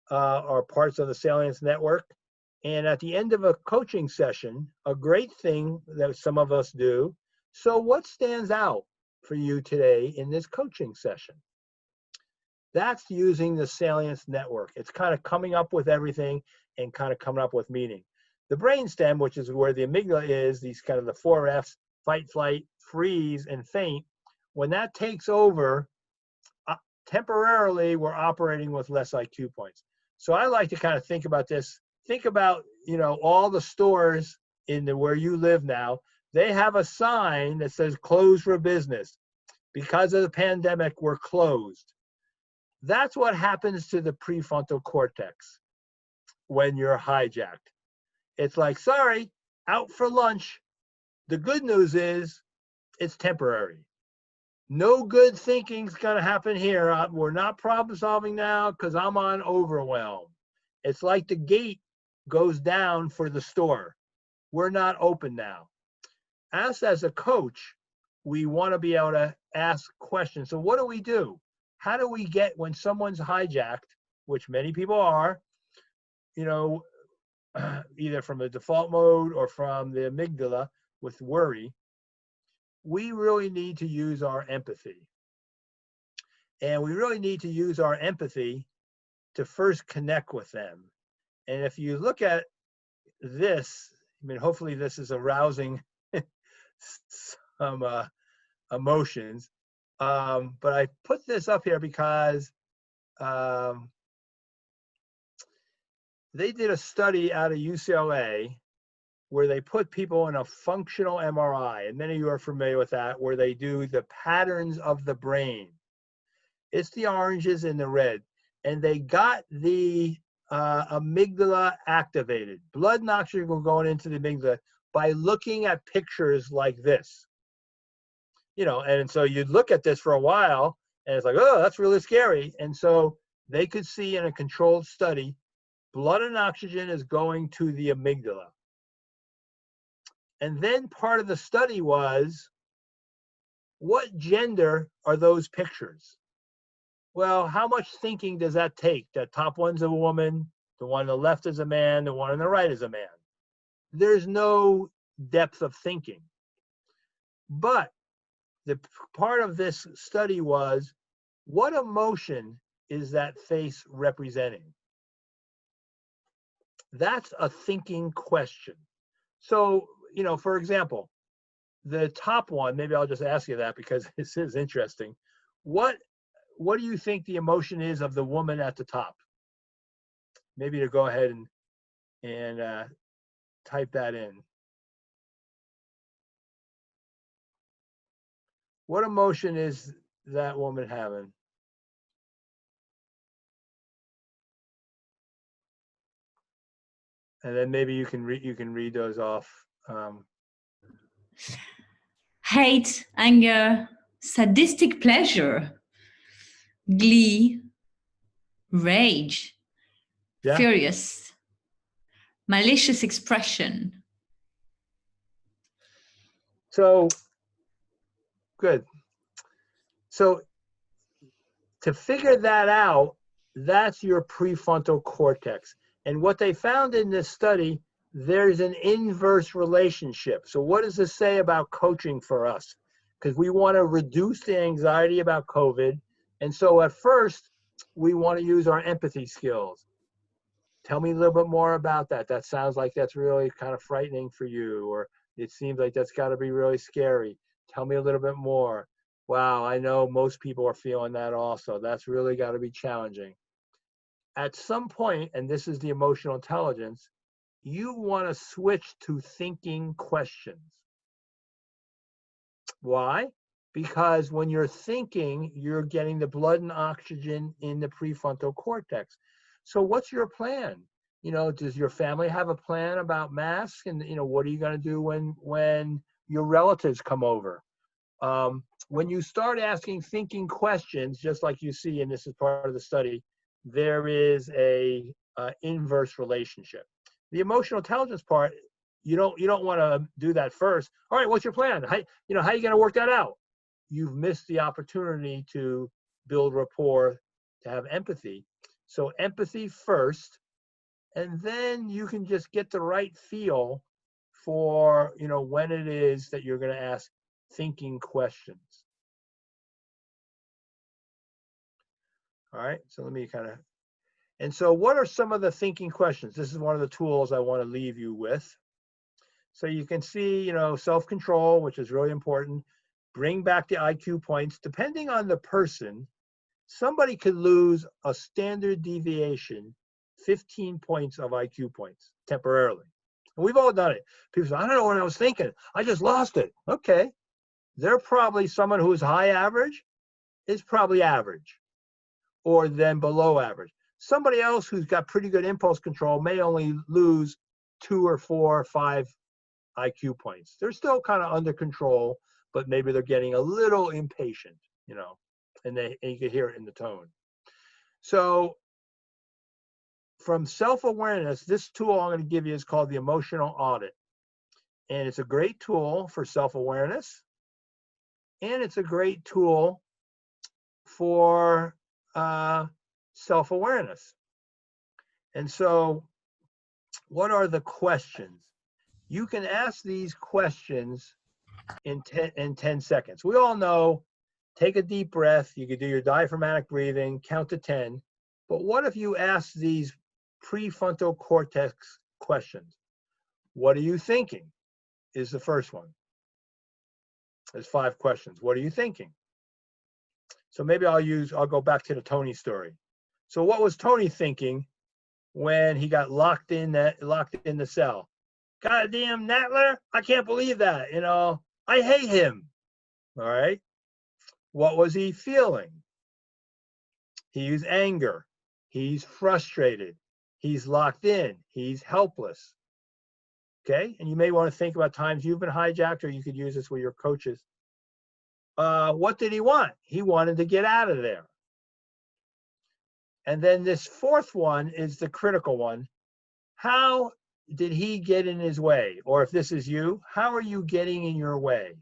are parts of the salience network. And at the end of a coaching session, a great thing that some of us do, so what stands out for you today in this coaching session? That's using the salience network. It's kind of coming up with everything and kind of coming up with meaning. The brainstem, which is where the amygdala is, these kind of the 4 F's, fight, flight, freeze, and faint, when that takes over, temporarily we're operating with less IQ points. So I like to kind of think about this. Think about, all the stores where you live now, they have a sign that says closed for business. Because of the pandemic, we're closed. That's what happens to the prefrontal cortex when you're hijacked. It's like, sorry, out for lunch. The good news is it's temporary. No good thinking's going to happen here. We're not problem solving now because I'm on overwhelm. It's like the gate goes down for the store. We're not open now. Us as a coach, we want to be able to ask questions. So what do? How do we get when someone's hijacked, which many people are, either from the default mode or from the amygdala with worry, we really need to use our empathy. And we really need to use our empathy to first connect with them. And if you look at this, hopefully this is arousing some emotions. But I put this up here because they did a study out of UCLA where they put people in a functional MRI, and many of you are familiar with that, where they do the patterns of the brain. It's the oranges and the red. And they got the amygdala activated. Blood and oxygen were going into the amygdala by looking at pictures like this. And so you'd look at this for a while, and it's like, oh, that's really scary. And so they could see in a controlled study, blood and oxygen is going to the amygdala. And then part of the study was, what gender are those pictures? Well, how much thinking does that take? That top one's a woman, the one on the left is a man, the one on the right is a man. There's no depth of thinking. But the part of this study was, what emotion is that face representing? That's a thinking question. So, for example, the top one, maybe I'll just ask you that because this is interesting. What do you think the emotion is of the woman at the top? Maybe to go ahead and type that in. What emotion is that woman having? And then maybe you can read those off. Hate, anger, sadistic pleasure, glee, rage, Yeah. furious, malicious expression. So, good. So to figure that out, that's your prefrontal cortex. And what they found in this study, there's an inverse relationship. So what does this say about coaching for us? Because we want to reduce the anxiety about COVID. And so at first, we want to use our empathy skills. Tell me a little bit more about that. That sounds like that's really kind of frightening for you, or it seems like that's got to be really scary. Tell me a little bit more. Wow, I know most people are feeling that also. That's really got to be challenging. at some point, and this is the emotional intelligence, you want to switch to thinking questions. Why? Because when you're thinking, you're getting the blood and oxygen in the prefrontal cortex. So what's your plan? Does your family have a plan about masks? And, what are you going to do when your relatives come over? When you start asking thinking questions, just like you see, and this is part of the study, there is a inverse relationship. The emotional intelligence part, you don't want to do that first. All right, what's your plan? How are you going to work that out? You've missed the opportunity to build rapport, to have empathy. So empathy first, and then you can just get the right feel for when it is that you're going to ask thinking questions. All right, so let me and so what are some of the thinking questions? This is one of the tools I want to leave you with. So you can see, self-control, which is really important. Bring back the IQ points. Depending on the person, somebody could lose a standard deviation, 15 points of IQ points temporarily. And we've all done it. People say, I don't know what I was thinking. I just lost it. Okay. They're probably someone who is high average is probably average or then below average. Somebody else who's got pretty good impulse control may only lose 2 or 4 or 5 IQ points. They're still kind of under control, but maybe they're getting a little impatient, and you can hear it in the tone. So from self-awareness, this tool I'm going to give you is called the emotional audit. And it's a great tool for self-awareness. And it's a great tool for self-awareness. And so what are the questions? You can ask these questions in 10 seconds. We all know, take a deep breath. You could do your diaphragmatic breathing, count to 10. But what if you ask these prefrontal cortex questions? What are you thinking? Is the first one. There's 5 questions. What are you thinking? So maybe I'll go back to the Tony story. So what was Tony thinking when he got locked in the cell? Goddamn Natler, I can't believe that. I hate him. All right. What was he feeling? He used anger. He's frustrated. He's locked in. He's helpless. Okay. And you may want to think about times you've been hijacked, or you could use this with your coaches. What did he want? He wanted to get out of there. And then this 4th one is the critical one. How did he get in his way? Or if this is you, how are you getting in your way?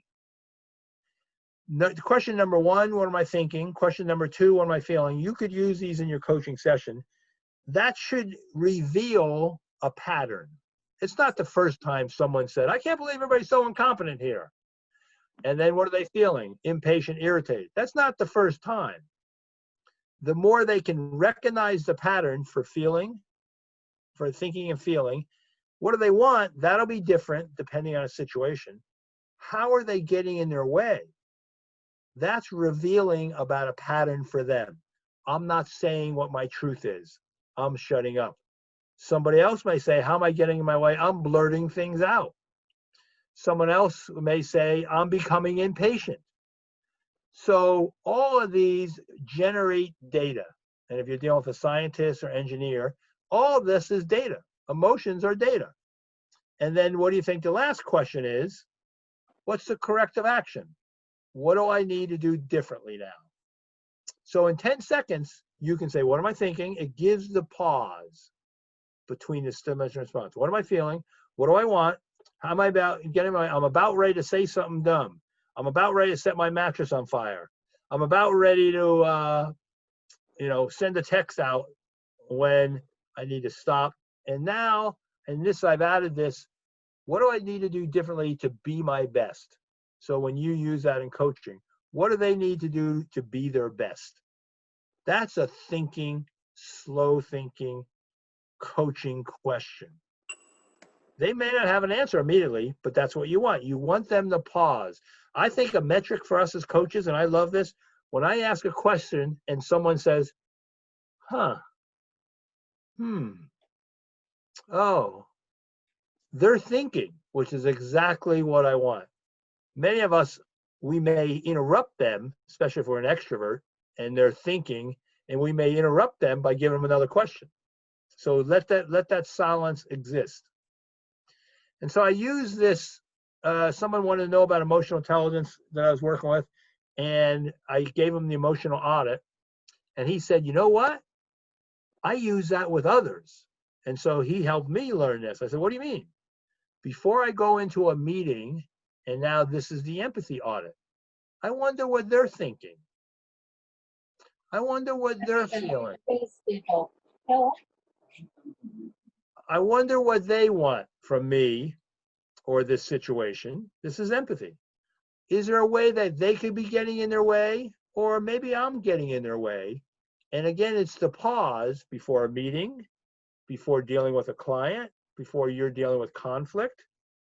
Question number 1, what am I thinking? Question number 2, what am I feeling? You could use these in your coaching session. That should reveal a pattern. It's not the first time someone said, I can't believe everybody's so incompetent here. And then what are they feeling? Impatient, irritated. That's not the first time. The more they can recognize the pattern for thinking and feeling, what do they want? That'll be different depending on a situation. How are they getting in their way? That's revealing about a pattern for them. I'm not saying what my truth is. I'm shutting up. Somebody else may say, how am I getting in my way? I'm blurting things out. Someone else may say, I'm becoming impatient. So all of these generate data. And if you're dealing with a scientist or engineer, all of this is data. Emotions are data. And then what do you think the last question is? What's the corrective action? What do I need to do differently now? So in 10 seconds, you can say, what am I thinking? It gives the pause between the stimulus and response. What am I feeling? What do I want? How am I I'm about ready to say something dumb. I'm about ready to set my mattress on fire. I'm about ready to, send a text out when I need to stop. And now, I've added this, what do I need to do differently to be my best? So when you use that in coaching, what do they need to do to be their best? That's a slow thinking, coaching question. They may not have an answer immediately, but that's what you want. You want them to pause. I think a metric for us as coaches, and I love this, when I ask a question and someone says, Oh, they're thinking, which is exactly what I want. Many of us, we may interrupt them, especially if we're an extrovert and they're thinking, and we may interrupt them by giving them another question. So let that silence exist. And so I use this. Someone wanted to know about emotional intelligence that I was working with, and I gave him the emotional audit, and he said, "You know what? I use that with others." And so he helped me learn this. I said, "What do you mean?" Before I go into a meeting, and now this is the empathy audit, I wonder what they're thinking. I wonder what they're feeling. I wonder what they want from me or this situation. This is empathy. Is there a way that they could be getting in their way? Or maybe I'm getting in their way. And again, it's the pause before a meeting, before dealing with a client, before you're dealing with conflict.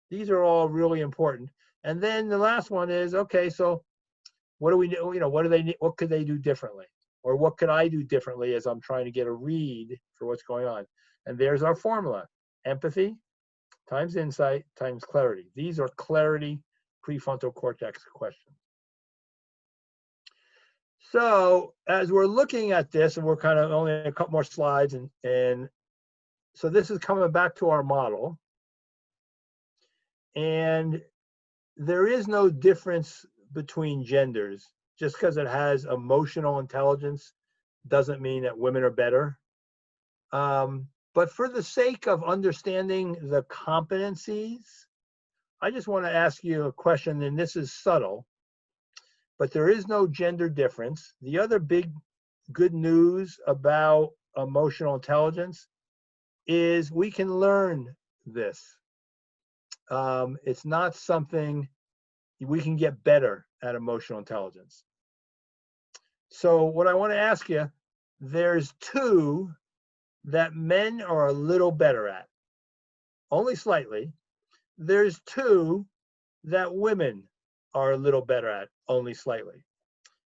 These are all really important. And then the last one is, okay, so what do we do? What do they need? What could they do differently? Or what could I do differently as I'm trying to get a read for what's going on? And there's our formula: empathy times insight times clarity. These are clarity prefrontal cortex questions. So as we're looking at this, and we're kind of only a couple more slides, and so this is coming back to our model. And there is no difference between genders. Just because it has emotional intelligence doesn't mean that women are better. But for the sake of understanding the competencies, I just want to ask you a question, and this is subtle, but there is no gender difference. The other big good news about emotional intelligence is we can learn this. It's not something we can get better at emotional intelligence. So what I want to ask you, there's two that men are a little better at, only slightly. There's two that women are a little better at, only slightly.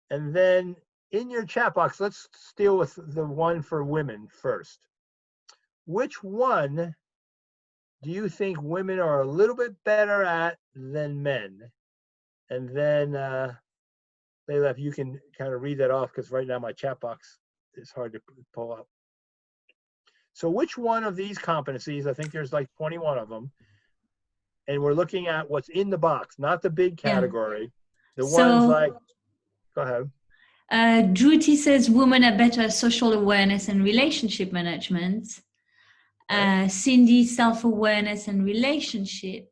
And then in your chat box, let's deal with the one for women first. Which one do you think women are a little bit better at than men? And then Leila, if you can kind of read that off, because right now my chat box is hard to pull up. So which one of these competencies, I think there's like 21 of them, and we're looking at what's in the box, not the big category. Yeah. The ones like, go ahead. Druti says women are better at social awareness and relationship management. Cindy, self-awareness and relationship.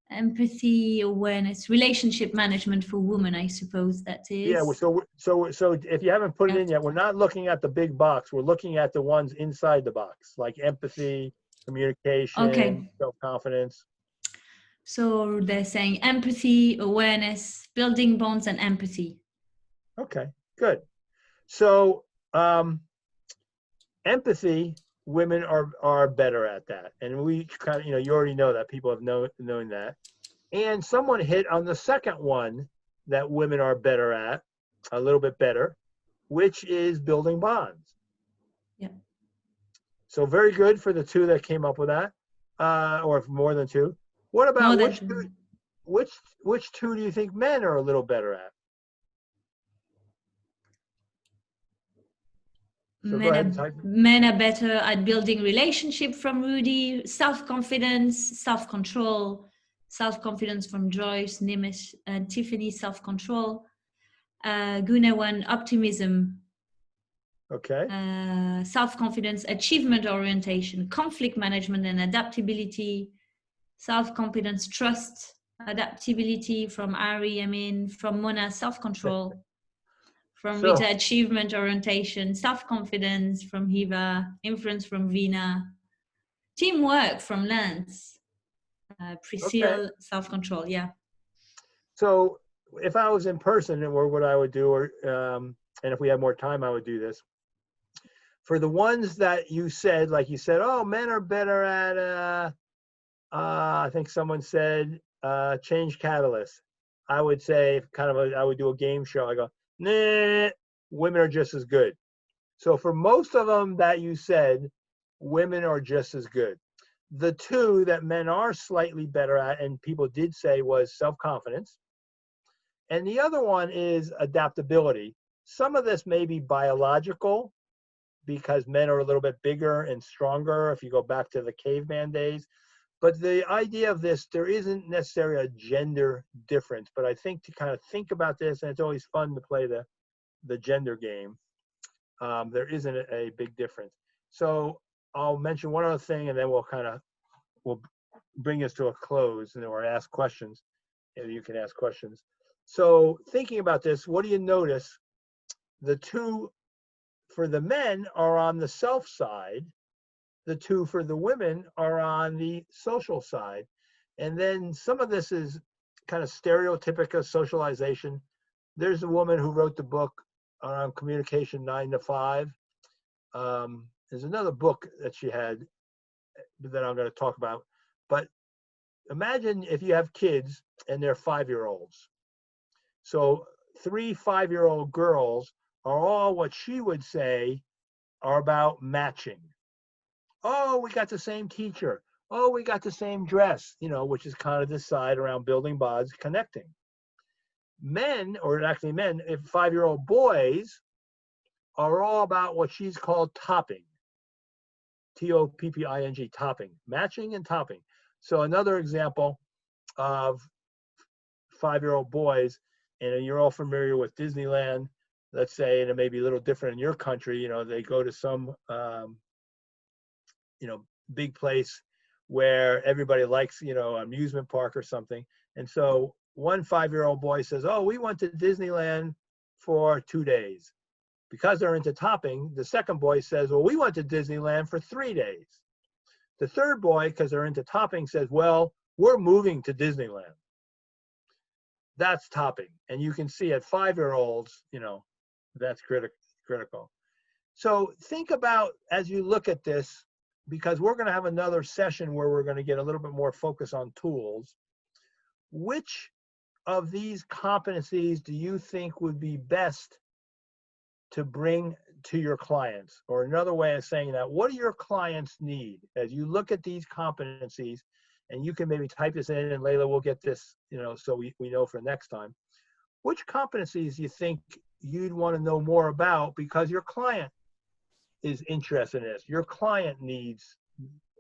Empathy, awareness, relationship management for women, I suppose that is. Yeah, so if you haven't put it in yet, we're not looking at the big box. We're looking at the ones inside the box, like empathy, communication, self-confidence. So they're saying empathy, awareness, building bonds, and empathy. Okay, good. So empathy, women are better at that. And we kind of, you already know that. People have known that. And someone hit on the second one that women are better at, a little bit better, which is building bonds. Yeah. So very good for the two that came up with that, or more than two. What about which two do you think men are a little better at? So men are better at building relationship from Rudy, self-confidence, self-control, self-confidence from Joyce, Nimish, and Tiffany, self-control. Gunawan, optimism. Okay. Self-confidence, achievement orientation, conflict management and adaptability, self-confidence, trust, adaptability from Ari, from Mona, self-control. From Rita, achievement orientation, self-confidence from Hiva, influence from Vina, teamwork from Lance, Priscilla, self-control, yeah. So if I was in person, or what I would do, or and if we had more time, I would do this. For the ones that you said, like you said, oh, men are better at, I think someone said, change catalyst. I would say I would do a game show. I go, nah, women are just as good. So for most of them that you said, women are just as good. The two that men are slightly better at, and people did say, was self-confidence. And the other one is adaptability. Some of this may be biological because men are a little bit bigger and stronger if you go back to the caveman days. But the idea of this, there isn't necessarily a gender difference. But I think to kind of think about this, and it's always fun to play the gender game, there isn't a big difference. So I'll mention one other thing, and then we'll bring us to a close, and or ask questions. And you can ask questions. So thinking about this, what do you notice? The two for the men are on the self side. The two for the women are on the social side. And then some of this is kind of stereotypical socialization. There's a woman who wrote the book around communication 9 to 5. There's another book that she had that I'm going to talk about. But imagine if you have kids and they're 5-year-olds. So 3 5-year-old girls are all what she would say are about matching. Oh, we got the same teacher. Oh, we got the same dress, which is kind of this side around building bonds, connecting. Men, or actually men, if 5-year-old boys are all about what she's called topping. Topping, topping, matching and topping. So another example of 5-year-old boys, and you're all familiar with Disneyland, let's say, and it may be a little different in your country, they go to some, big place where everybody likes, amusement park or something. And so one 5-year-old boy says, oh, we went to Disneyland for 2 days. Because they're into topping, the second boy says, well, we went to Disneyland for 3 days. The third boy, because they're into topping, says, well, we're moving to Disneyland. That's topping. And you can see at 5-year-olds, that's critical. So think about, as you look at this, because we're going to have another session where we're going to get a little bit more focus on tools, which of these competencies do you think would be best to bring to your clients? Or another way of saying that, what do your clients need as you look at these competencies? And you can maybe type this in, and Layla will get this, so we know for next time. Which competencies do you think you'd want to know more about because your client is interested in this? Your client needs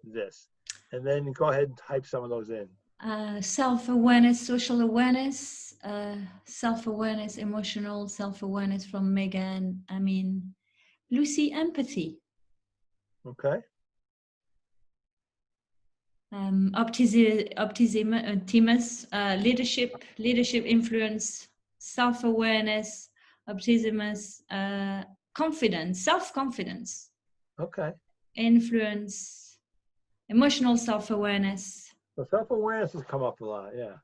this. And then go ahead and type some of those in. Self-awareness, social awareness, self-awareness, emotional self-awareness from Megan. Lucy, empathy. Okay. Optimism, leadership influence, self-awareness, optimism, confidence, self-confidence. Okay. Influence, emotional self-awareness. So self-awareness has come up a lot, yeah.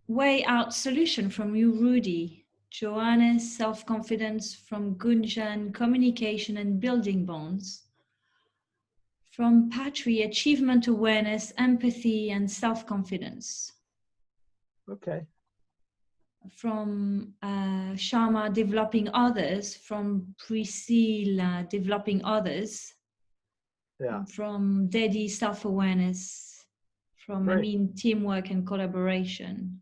Way out solution from you, Rudy. Joanna's self-confidence from Gunjan, communication and building bonds. From Patri, achievement awareness, empathy and self-confidence. Okay. From Sharma, developing others. From Priscilla, developing others. Yeah. From Dedi, self-awareness. From teamwork and collaboration.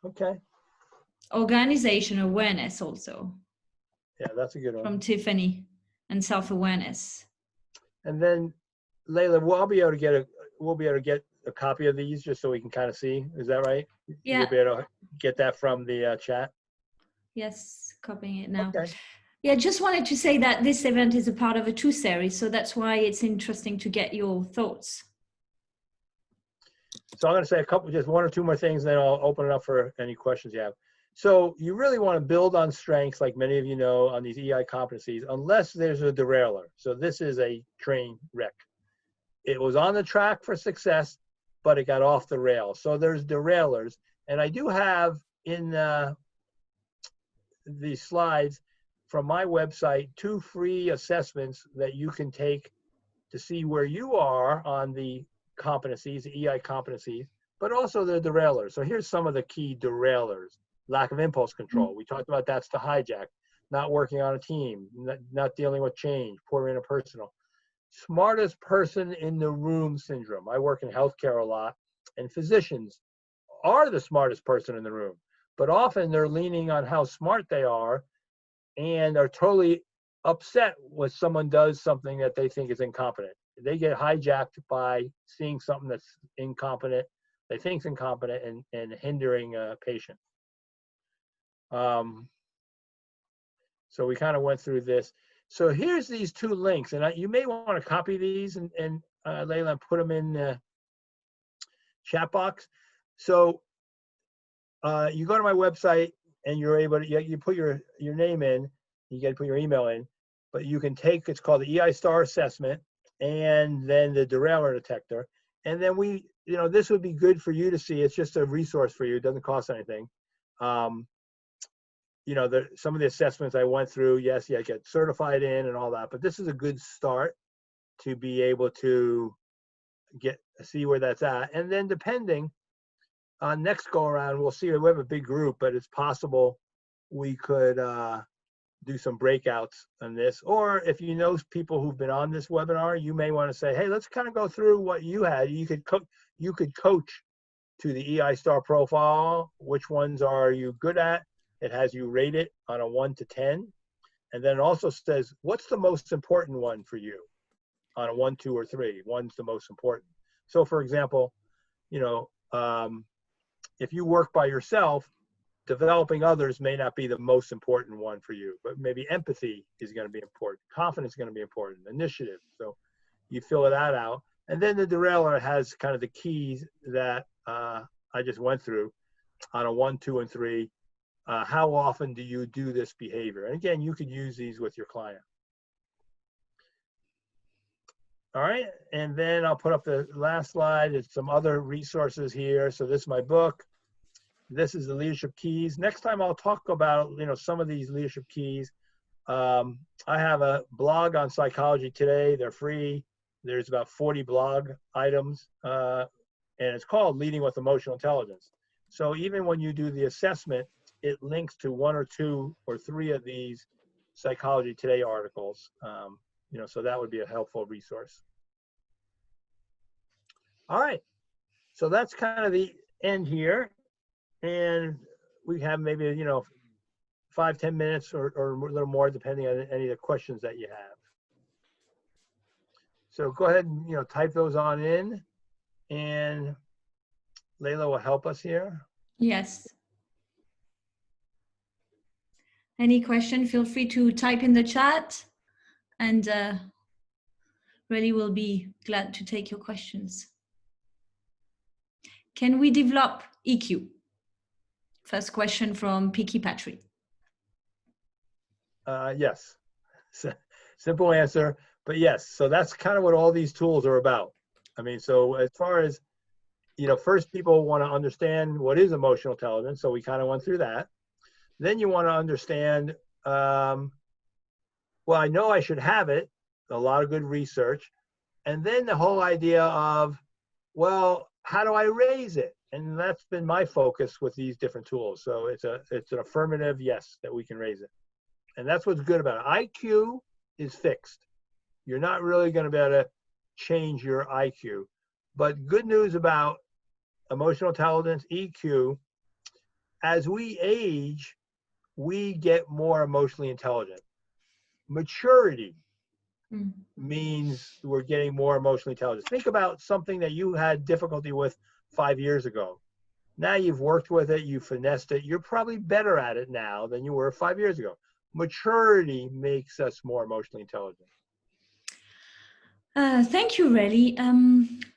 Okay. Organization awareness also. Yeah, that's a good one. From Tiffany, and self-awareness. And then Layla, we'll be able to get a copy of these just so we can kind of see. Is that right? Yeah. You'll be able to get that from the chat? Yes, copying it now. Okay. Yeah, just wanted to say that this event is a part of a 2 series, so that's why it's interesting to get your thoughts. So I'm going to say just 1 or 2 more things, and then I'll open it up for any questions you have. So you really want to build on strengths, like many of you know, on these EI competencies, unless there's a derailer. So this is a train wreck. It was on the track for success, but it got off the rails. So there's derailers. And I do have in the slides from my website 2 free assessments that you can take to see where you are on the competencies, the EI competencies, but also the derailers. So here's some of the key derailers. lack of impulse control. We talked about that's the hijack, not working on a team, not dealing with change, poor interpersonal. Smartest person in the room syndrome. I work in healthcare a lot, and physicians are the smartest person in the room, but often they're leaning on how smart they are and are totally upset when someone does something that they think is incompetent. They get hijacked by seeing something that's incompetent, they think is incompetent, and hindering a patient. So we kind of went through this. So here's these two links, and you may want to copy these and Layla, and put them in the chat box. So you go to my website and you're able to, you put your name in, you got to put your email in, but you can take, it's called the EI Star Assessment, and then the derailleur detector. And then this would be good for you to see. It's just a resource for you. It doesn't cost anything. Some of the assessments I went through, yes, I get certified in and all that, but this is a good start to be able to see where that's at. And then depending on next go around, we'll see. We have a big group, but it's possible we could do some breakouts on this. Or if you know people who've been on this webinar, you may want to say, hey, let's kind of go through what you had. You could coach to the EI Star profile. Which ones are you good at? It has you rate it on a 1 to 10. And then it also says, what's the most important one for you on a 1, 2, or 3? One's the most important. So for example, if you work by yourself, developing others may not be the most important one for you, but maybe empathy is going to be important. Confidence is going to be important. Initiative. So you fill that out. And then the derailleur has kind of the keys that I just went through on a 1, 2, and 3. How often do you do this behavior? And again, you could use these with your client. All right, and then I'll put up the last slide. It's some other resources here. So this is my book. This is the leadership keys. Next time I'll talk about some of these leadership keys. I have a blog on Psychology Today. They're free. There's about 40 blog items, and it's called Leading with Emotional Intelligence. So even when you do the assessment, it links to 1 or 2 or 3 of these Psychology Today articles. So that would be a helpful resource. All right, so that's kind of the end here. And we have maybe, 5-10 minutes or a little more, depending on any of the questions that you have. So go ahead and, type those on in, and Layla will help us here. Yes. Any question, feel free to type in the chat, and really will be glad to take your questions. Can we develop EQ? First question from Picky Patrick. Yes. Simple answer, but yes. So that's kind of what all these tools are about. I mean, so as far as, first people want to understand what is emotional intelligence. So we kind of went through that. Then you want to understand, well, I know I should have it, a lot of good research. And then the whole idea of, well, how do I raise it? And that's been my focus with these different tools. So it's an affirmative yes that we can raise it. And that's what's good about it. IQ is fixed. You're not really going to be able to change your IQ. But good news about emotional intelligence, EQ, as we age, we get more emotionally intelligent. Maturity means we're getting more emotionally intelligent. Think about something that you had difficulty with 5 years ago. Now you've worked with it, you finessed it. You're probably better at it now than you were 5 years ago. Maturity makes us more emotionally intelligent. Thank you, Relly.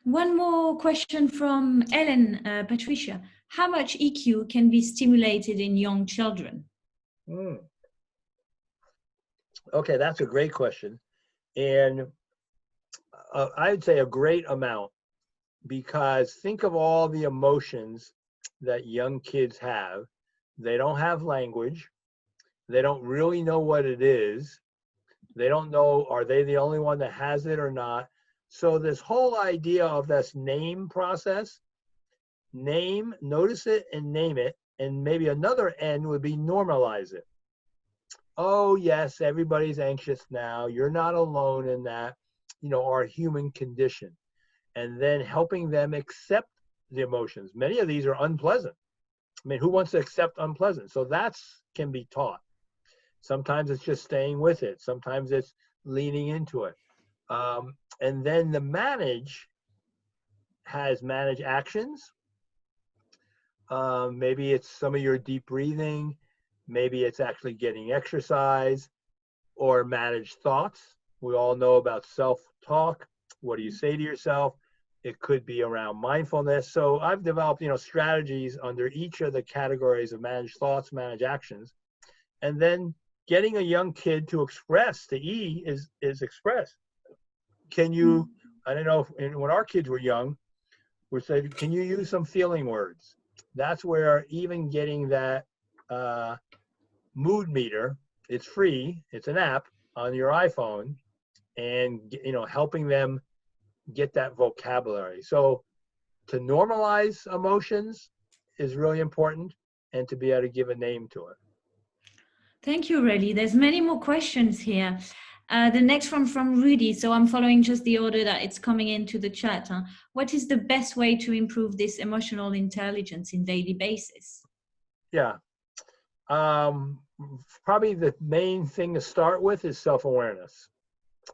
One more question from Ellen Patricia. How much EQ can be stimulated in young children? Okay, that's a great question. And I'd say a great amount, because think of all the emotions that young kids have. They don't have language. They don't really know what it is. They don't know, are they the only one that has it or not? So this whole idea of this name process, notice it and name it, And maybe another N would be normalize it. Oh, yes, everybody's anxious now. You're not alone in that, our human condition. And then helping them accept the emotions. Many of these are unpleasant. I mean, who wants to accept unpleasant? So that's can be taught. Sometimes it's just staying with it. Sometimes it's leaning into it. And then the manage has manage actions. Maybe it's some of your deep breathing. Maybe it's actually getting exercise or manage thoughts. We all know about self-talk. What do you say to yourself? It could be around mindfulness. So I've developed, strategies under each of the categories of manage thoughts, manage actions. And then getting a young kid to express, the E is express. Can you, I don't know, when our kids were young, we said, can you use some feeling words? That's where even getting that mood meter, it's free, it's an app on your iPhone, and helping them get that vocabulary. So to normalize emotions is really important, and to be able to give a name to it. Thank you, Relly. There's many more questions here. The next one from Rudy. So I'm following just the order that it's coming into the chat. What is the best way to improve this emotional intelligence in daily basis? Yeah. Probably the main thing to start with is self-awareness.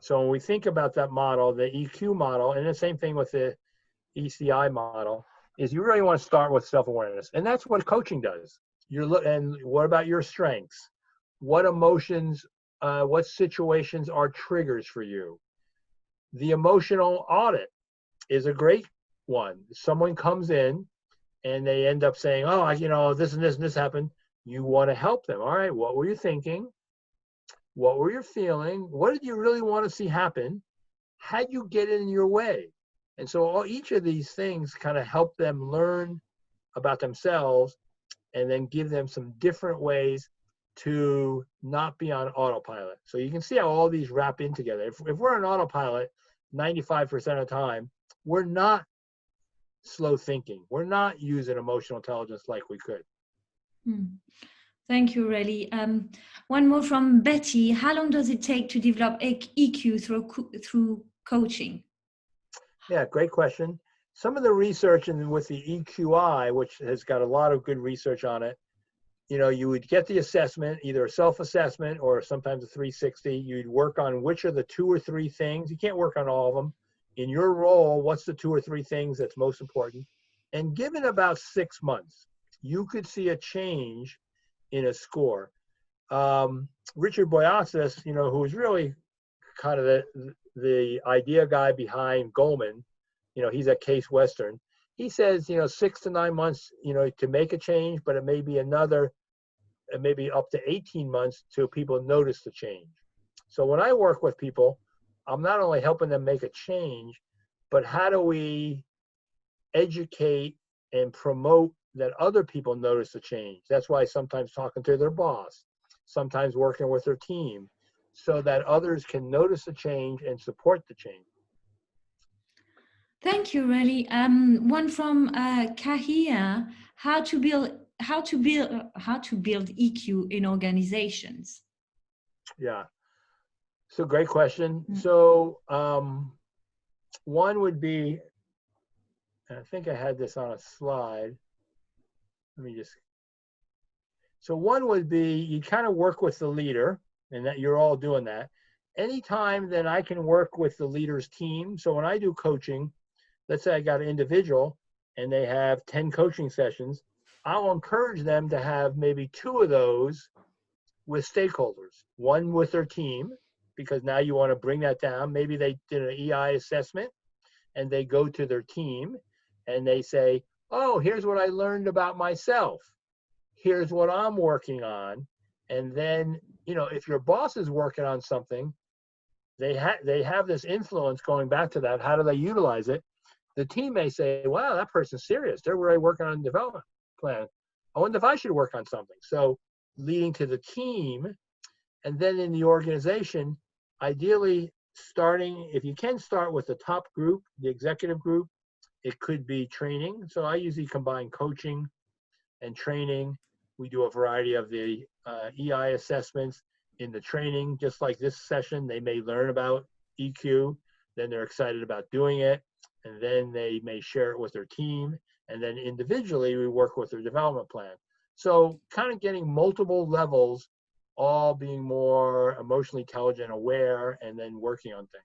So when we think about that model, the EQ model, and the same thing with the ECI model, is you really want to start with self-awareness. And that's what coaching does. And what about your strengths? What emotions, what situations are triggers for you? The emotional audit is a great one. Someone comes in and they end up saying, oh, this and this and this happened. You want to help them. All right, what were you thinking? What were you feeling? What did you really want to see happen? How'd you get in your way? And so each of these things kind of help them learn about themselves, and then give them some different ways to not be on autopilot. So you can see how all these wrap in together. If we're on autopilot 95% of the time, we're not slow thinking. We're not using emotional intelligence like we could. Thank you, Relly. One more from Betty. How long does it take to develop EQ through coaching? Yeah, great question. Some of the research with the EQI, which has got a lot of good research on it, you would get the assessment, either a self-assessment or sometimes a 360. You'd work on which are the 2 or 3 things. You can't work on all of them. In your role, what's the 2 or 3 things that's most important? And given about 6 months, you could see a change in a score. Richard Boyatzis, who was really kind of the idea guy behind Goldman, he's at Case Western. He says, 6 to 9 months, to make a change, but it may be maybe up to 18 months till people notice the change. So when I work with people, I'm not only helping them make a change, but how do we educate and promote that other people notice the change? That's why sometimes talking to their boss, sometimes working with their team, so that others can notice the change and support the change. Thank you, Relly. One from Kahia: how to build EQ in organizations? Yeah, so great question. So one would be, and I think I had this on a slide. So one would be, you kind of work with the leader, and that you're all doing that. Anytime that I can work with the leader's team. So when I do coaching, let's say I got an individual and they have 10 coaching sessions, I'll encourage them to have maybe 2 of those with stakeholders, one with their team, because now you want to bring that down. Maybe they did an EI assessment and they go to their team and they say, oh, here's what I learned about myself. Here's what I'm working on. And then, if your boss is working on something, they have this influence going back to that. How do they utilize it? The team may say, wow, that person's serious. They're really working on a development plan. I wonder if I should work on something. So leading to the team, and then in the organization, ideally starting, if you can start with the top group, the executive group, it could be training. So I usually combine coaching and training. We do a variety of the EI assessments in the training, just like this session. They may learn about EQ, then they're excited about doing it, and then they may share it with their team, and then individually we work with their development plan. So kind of getting multiple levels, all being more emotionally intelligent, aware, and then working on things.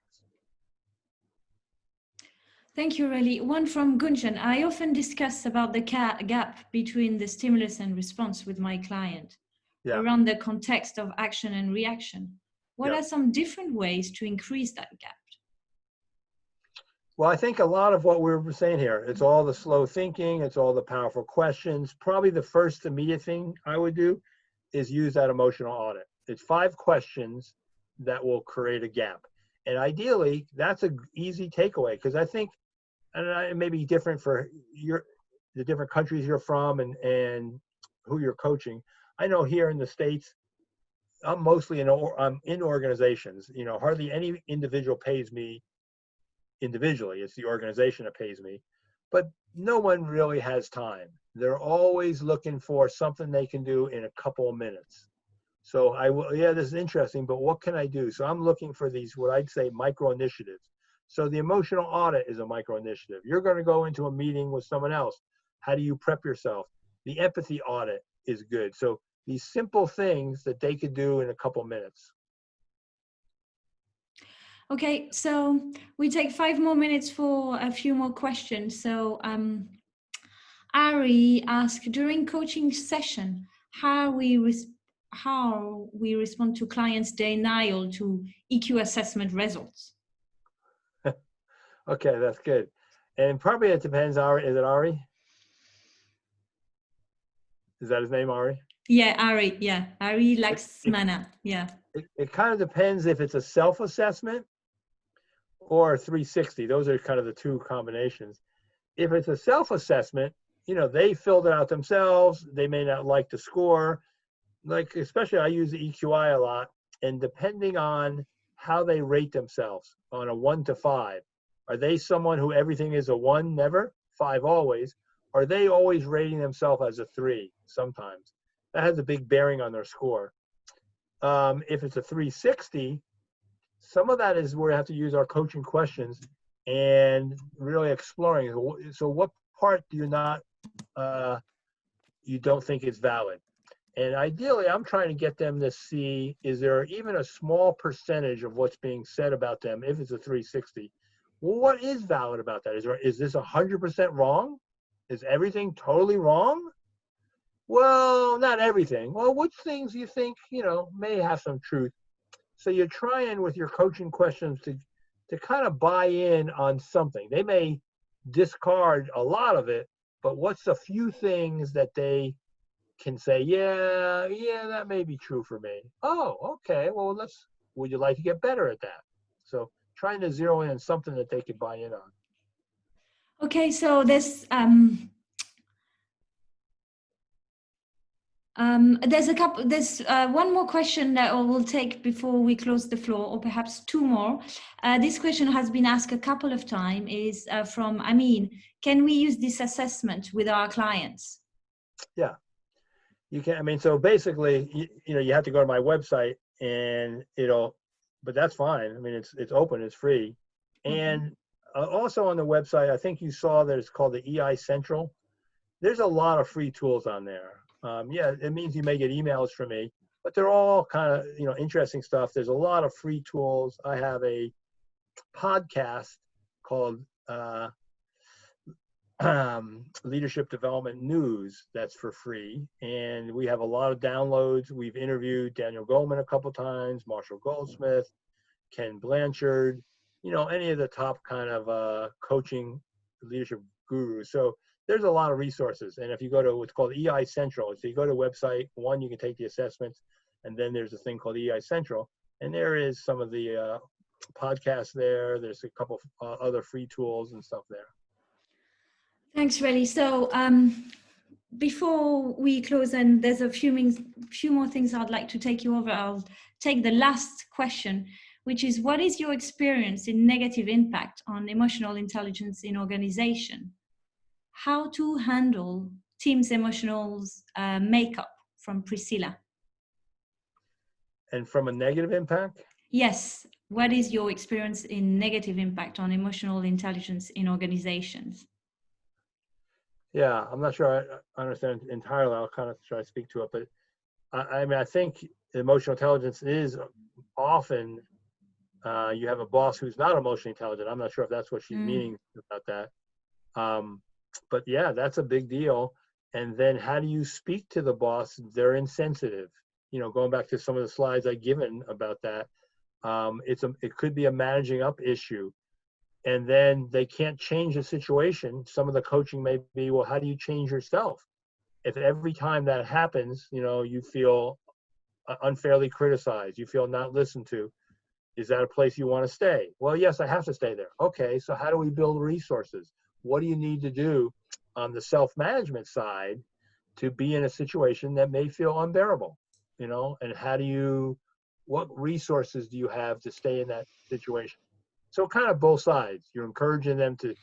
Thank you, Reli. One from Gunjan. I often discuss about the gap between the stimulus and response with my client around the context of action and reaction. What are some different ways to increase that gap? Well, I think a lot of what we're saying here, it's all the slow thinking, it's all the powerful questions. Probably the first immediate thing I would do is use that emotional audit. It's 5 questions that will create a gap. And ideally, that's an easy takeaway, because I think, and it may be different for the different countries you're from and who you're coaching. I know here in the States, I'm mostly in organizations. You know, hardly any individual pays me individually. It's the organization that pays me. But no one really has time. They're always looking for something they can do in a couple of minutes. So this is interesting, but what can I do? So I'm looking for these, what I'd say, micro initiatives. So the emotional audit is a micro initiative. You're going to go into a meeting with someone else. How do you prep yourself? The empathy audit is good. So these simple things that they could do in a couple minutes. Okay, so we take 5 more minutes for a few more questions. So Ari asked, during coaching session, how we respond to clients' denial to EQ assessment results. Okay, that's good. And probably it depends, Ari, is it Ari? Is that his name, Ari? Yeah, Ari, yeah. Ari Laxmana, yeah. It kind of depends if it's a self-assessment or 360. Those are kind of the 2 combinations. If it's a self-assessment, you know, they filled it out themselves. They may not like the score. Like, especially I use the EQI a lot. And depending on how they rate themselves on a 1 to 5, are they someone who everything is a 1, never, 5 always? Are they always rating themselves as a 3 sometimes? That has a big bearing on their score. If it's a 360, some of that is where we have to use our coaching questions and really exploring. So what part do you don't think is valid? And ideally, I'm trying to get them to see, is there even a small percentage of what's being said about them if it's a 360? Well, what is valid about that? Is this 100% wrong? Is everything totally wrong? Well, not everything. Well, which things you think, you know, may have some truth? So you're trying with your coaching questions to kind of buy in on something. They may discard a lot of it, but what's a few things that they can say, yeah, that may be true for me. Oh, okay, well, would you like to get better at that? So trying to zero in on something that they could buy in on. Okay, so there's one more question that we'll take before we close the floor, or perhaps 2 more. This question has been asked a couple of times, is from Amin. Can we use this assessment with our clients? Yeah, you can. I mean, so basically, you know, you have to go to my website and but that's fine. I mean, it's open, it's free. And also on the website, I think you saw that it's called the EI Central. There's a lot of free tools on there. Yeah, it means you may get emails from me, but they're all kind of, you know, interesting stuff. There's a lot of free tools. I have a podcast called Leadership Development News that's for free, and we have a lot of downloads. We've interviewed Daniel Goleman a couple times, Marshall Goldsmith, Ken Blanchard, you know, any of the top kind of coaching leadership gurus. So there's a lot of resources. And if you go to what's called EI Central, so you go to a website, one, you can take the assessments, and then there's a thing called EI Central, and there is some of the podcasts there. There's a couple of other free tools and stuff there. Thanks, Reli. So before we close, and there's a few more things I'd like to take you over. I'll take the last question, which is, what is your experience in negative impact on emotional intelligence in organization? How to handle team's emotional makeup from Priscilla. And from a negative impact? Yes. What is your experience in negative impact on emotional intelligence in organizations? Yeah, I'm not sure I understand entirely. I'll kind of try to speak to it, but I mean, I think emotional intelligence is often you have a boss who's not emotionally intelligent. I'm not sure if that's what she's meaning about that. But yeah, that's a big deal. And then how do you speak to the boss? They're insensitive. You know, going back to some of the slides I've given about that, it could be a managing up issue. And then they can't change the situation. Some of the coaching may be, well, how do you change yourself? If every time that happens, you know, you feel unfairly criticized, you feel not listened to, is that a place you want to stay? Well, yes, I have to stay there. Okay, so how do we build resources? What do you need to do on the self-management side to be in a situation that may feel unbearable? You know, and what resources do you have to stay in that situation? So kind of both sides. You're encouraging them to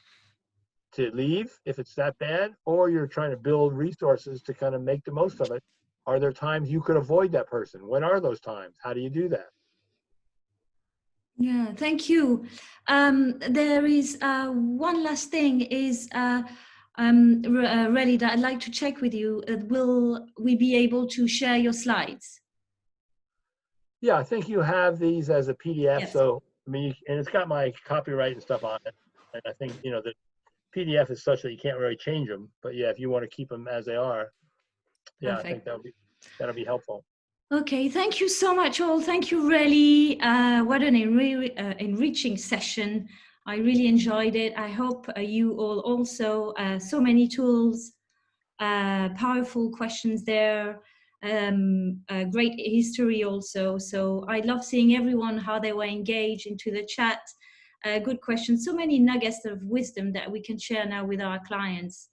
leave if it's that bad, or you're trying to build resources to kind of make the most of it. Are there times you could avoid that person? When are those times? How do you do that? Yeah, thank you. There is one last thing is really that I'd like to check with you. Will we be able to share your slides? Yeah, I think you have these as a PDF. Yes. So, I mean, and it's got my copyright and stuff on it. And I think, you know, the PDF is such that you can't really change them. But yeah, if you want to keep them as they are, yeah, I think Perfect. that'll be helpful. Okay, thank you so much all. Thank you, really. What an enriching session. I really enjoyed it. I hope you all also, so many tools, powerful questions there, great history also. So I love seeing everyone, how they were engaged into the chat. Good questions, so many nuggets of wisdom that we can share now with our clients.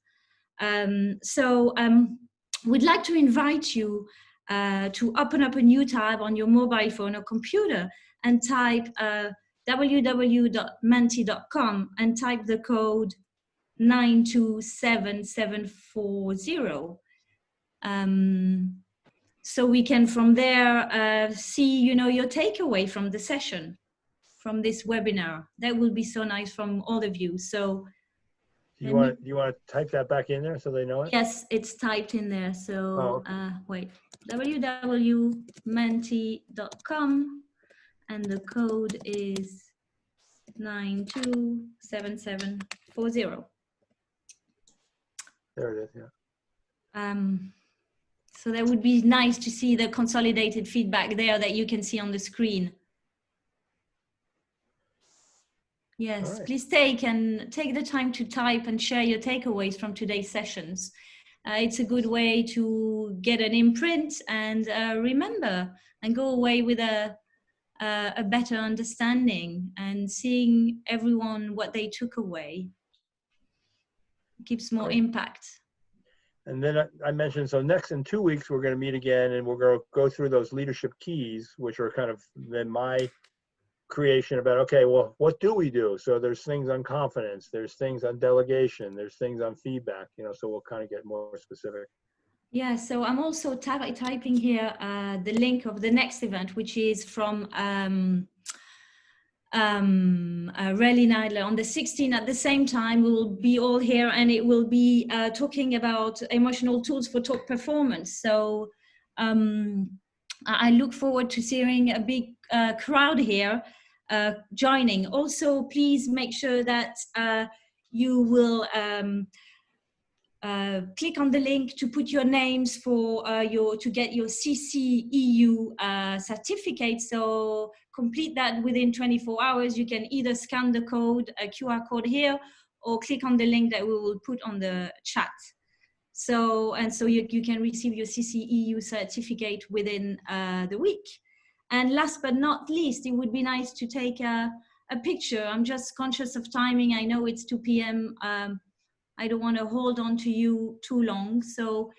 We'd like to invite you to open up a new tab on your mobile phone or computer and type www.menti.com and type the code 927740. So we can from there see, you know, your takeaway from the session, from this webinar. That will be so nice from all of you. So Do you want to type that back in there so they know it? yes, it's typed in there. So okay. wait, www.menti.com and the code is 927740. There it is, yeah. So that would be nice to see the consolidated feedback there that you can see on the screen. Yes, Right. please take the time to type and share your takeaways from today's sessions. It's a good way to get an imprint and remember and go away with a better understanding and seeing everyone what they took away. It gives more impact. And then I mentioned, so next in 2 weeks, we're going to meet again and we're going to go through those leadership keys, which are kind of then my creation about, okay, well, what do we do? So there's things on confidence, there's things on delegation, there's things on feedback, you know, so we'll kind of get more specific. Yeah, so I'm also typing here the link of the next event, which is from Relly Nidler on the 16th. At the same time, we will be all here and it will be talking about emotional tools for top performance. So I look forward to seeing a big crowd here joining. Also, please make sure that you will click on the link to put your names for to get your CCEU certificate. So complete that within 24 hours. You can either scan the code, a QR code here, or click on the link that we will put on the chat. So you can receive your CCEU certificate within the week. And last but not least, it would be nice to take a picture. I'm just conscious of timing. I know it's 2 p.m. I don't want to hold on to you too long. So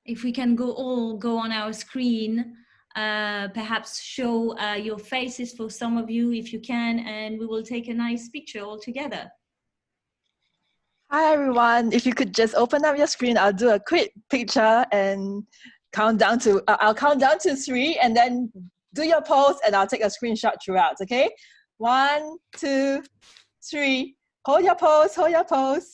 if we can all go on our screen, perhaps show your faces for some of you if you can, and we will take a nice picture all together. Hi everyone. If you could just open up your screen, I'll do a quick picture and count down to, I'll count down to 3 and then do your pose and I'll take a screenshot throughout, okay? 1, 2, 3. Hold your pose, hold your pose.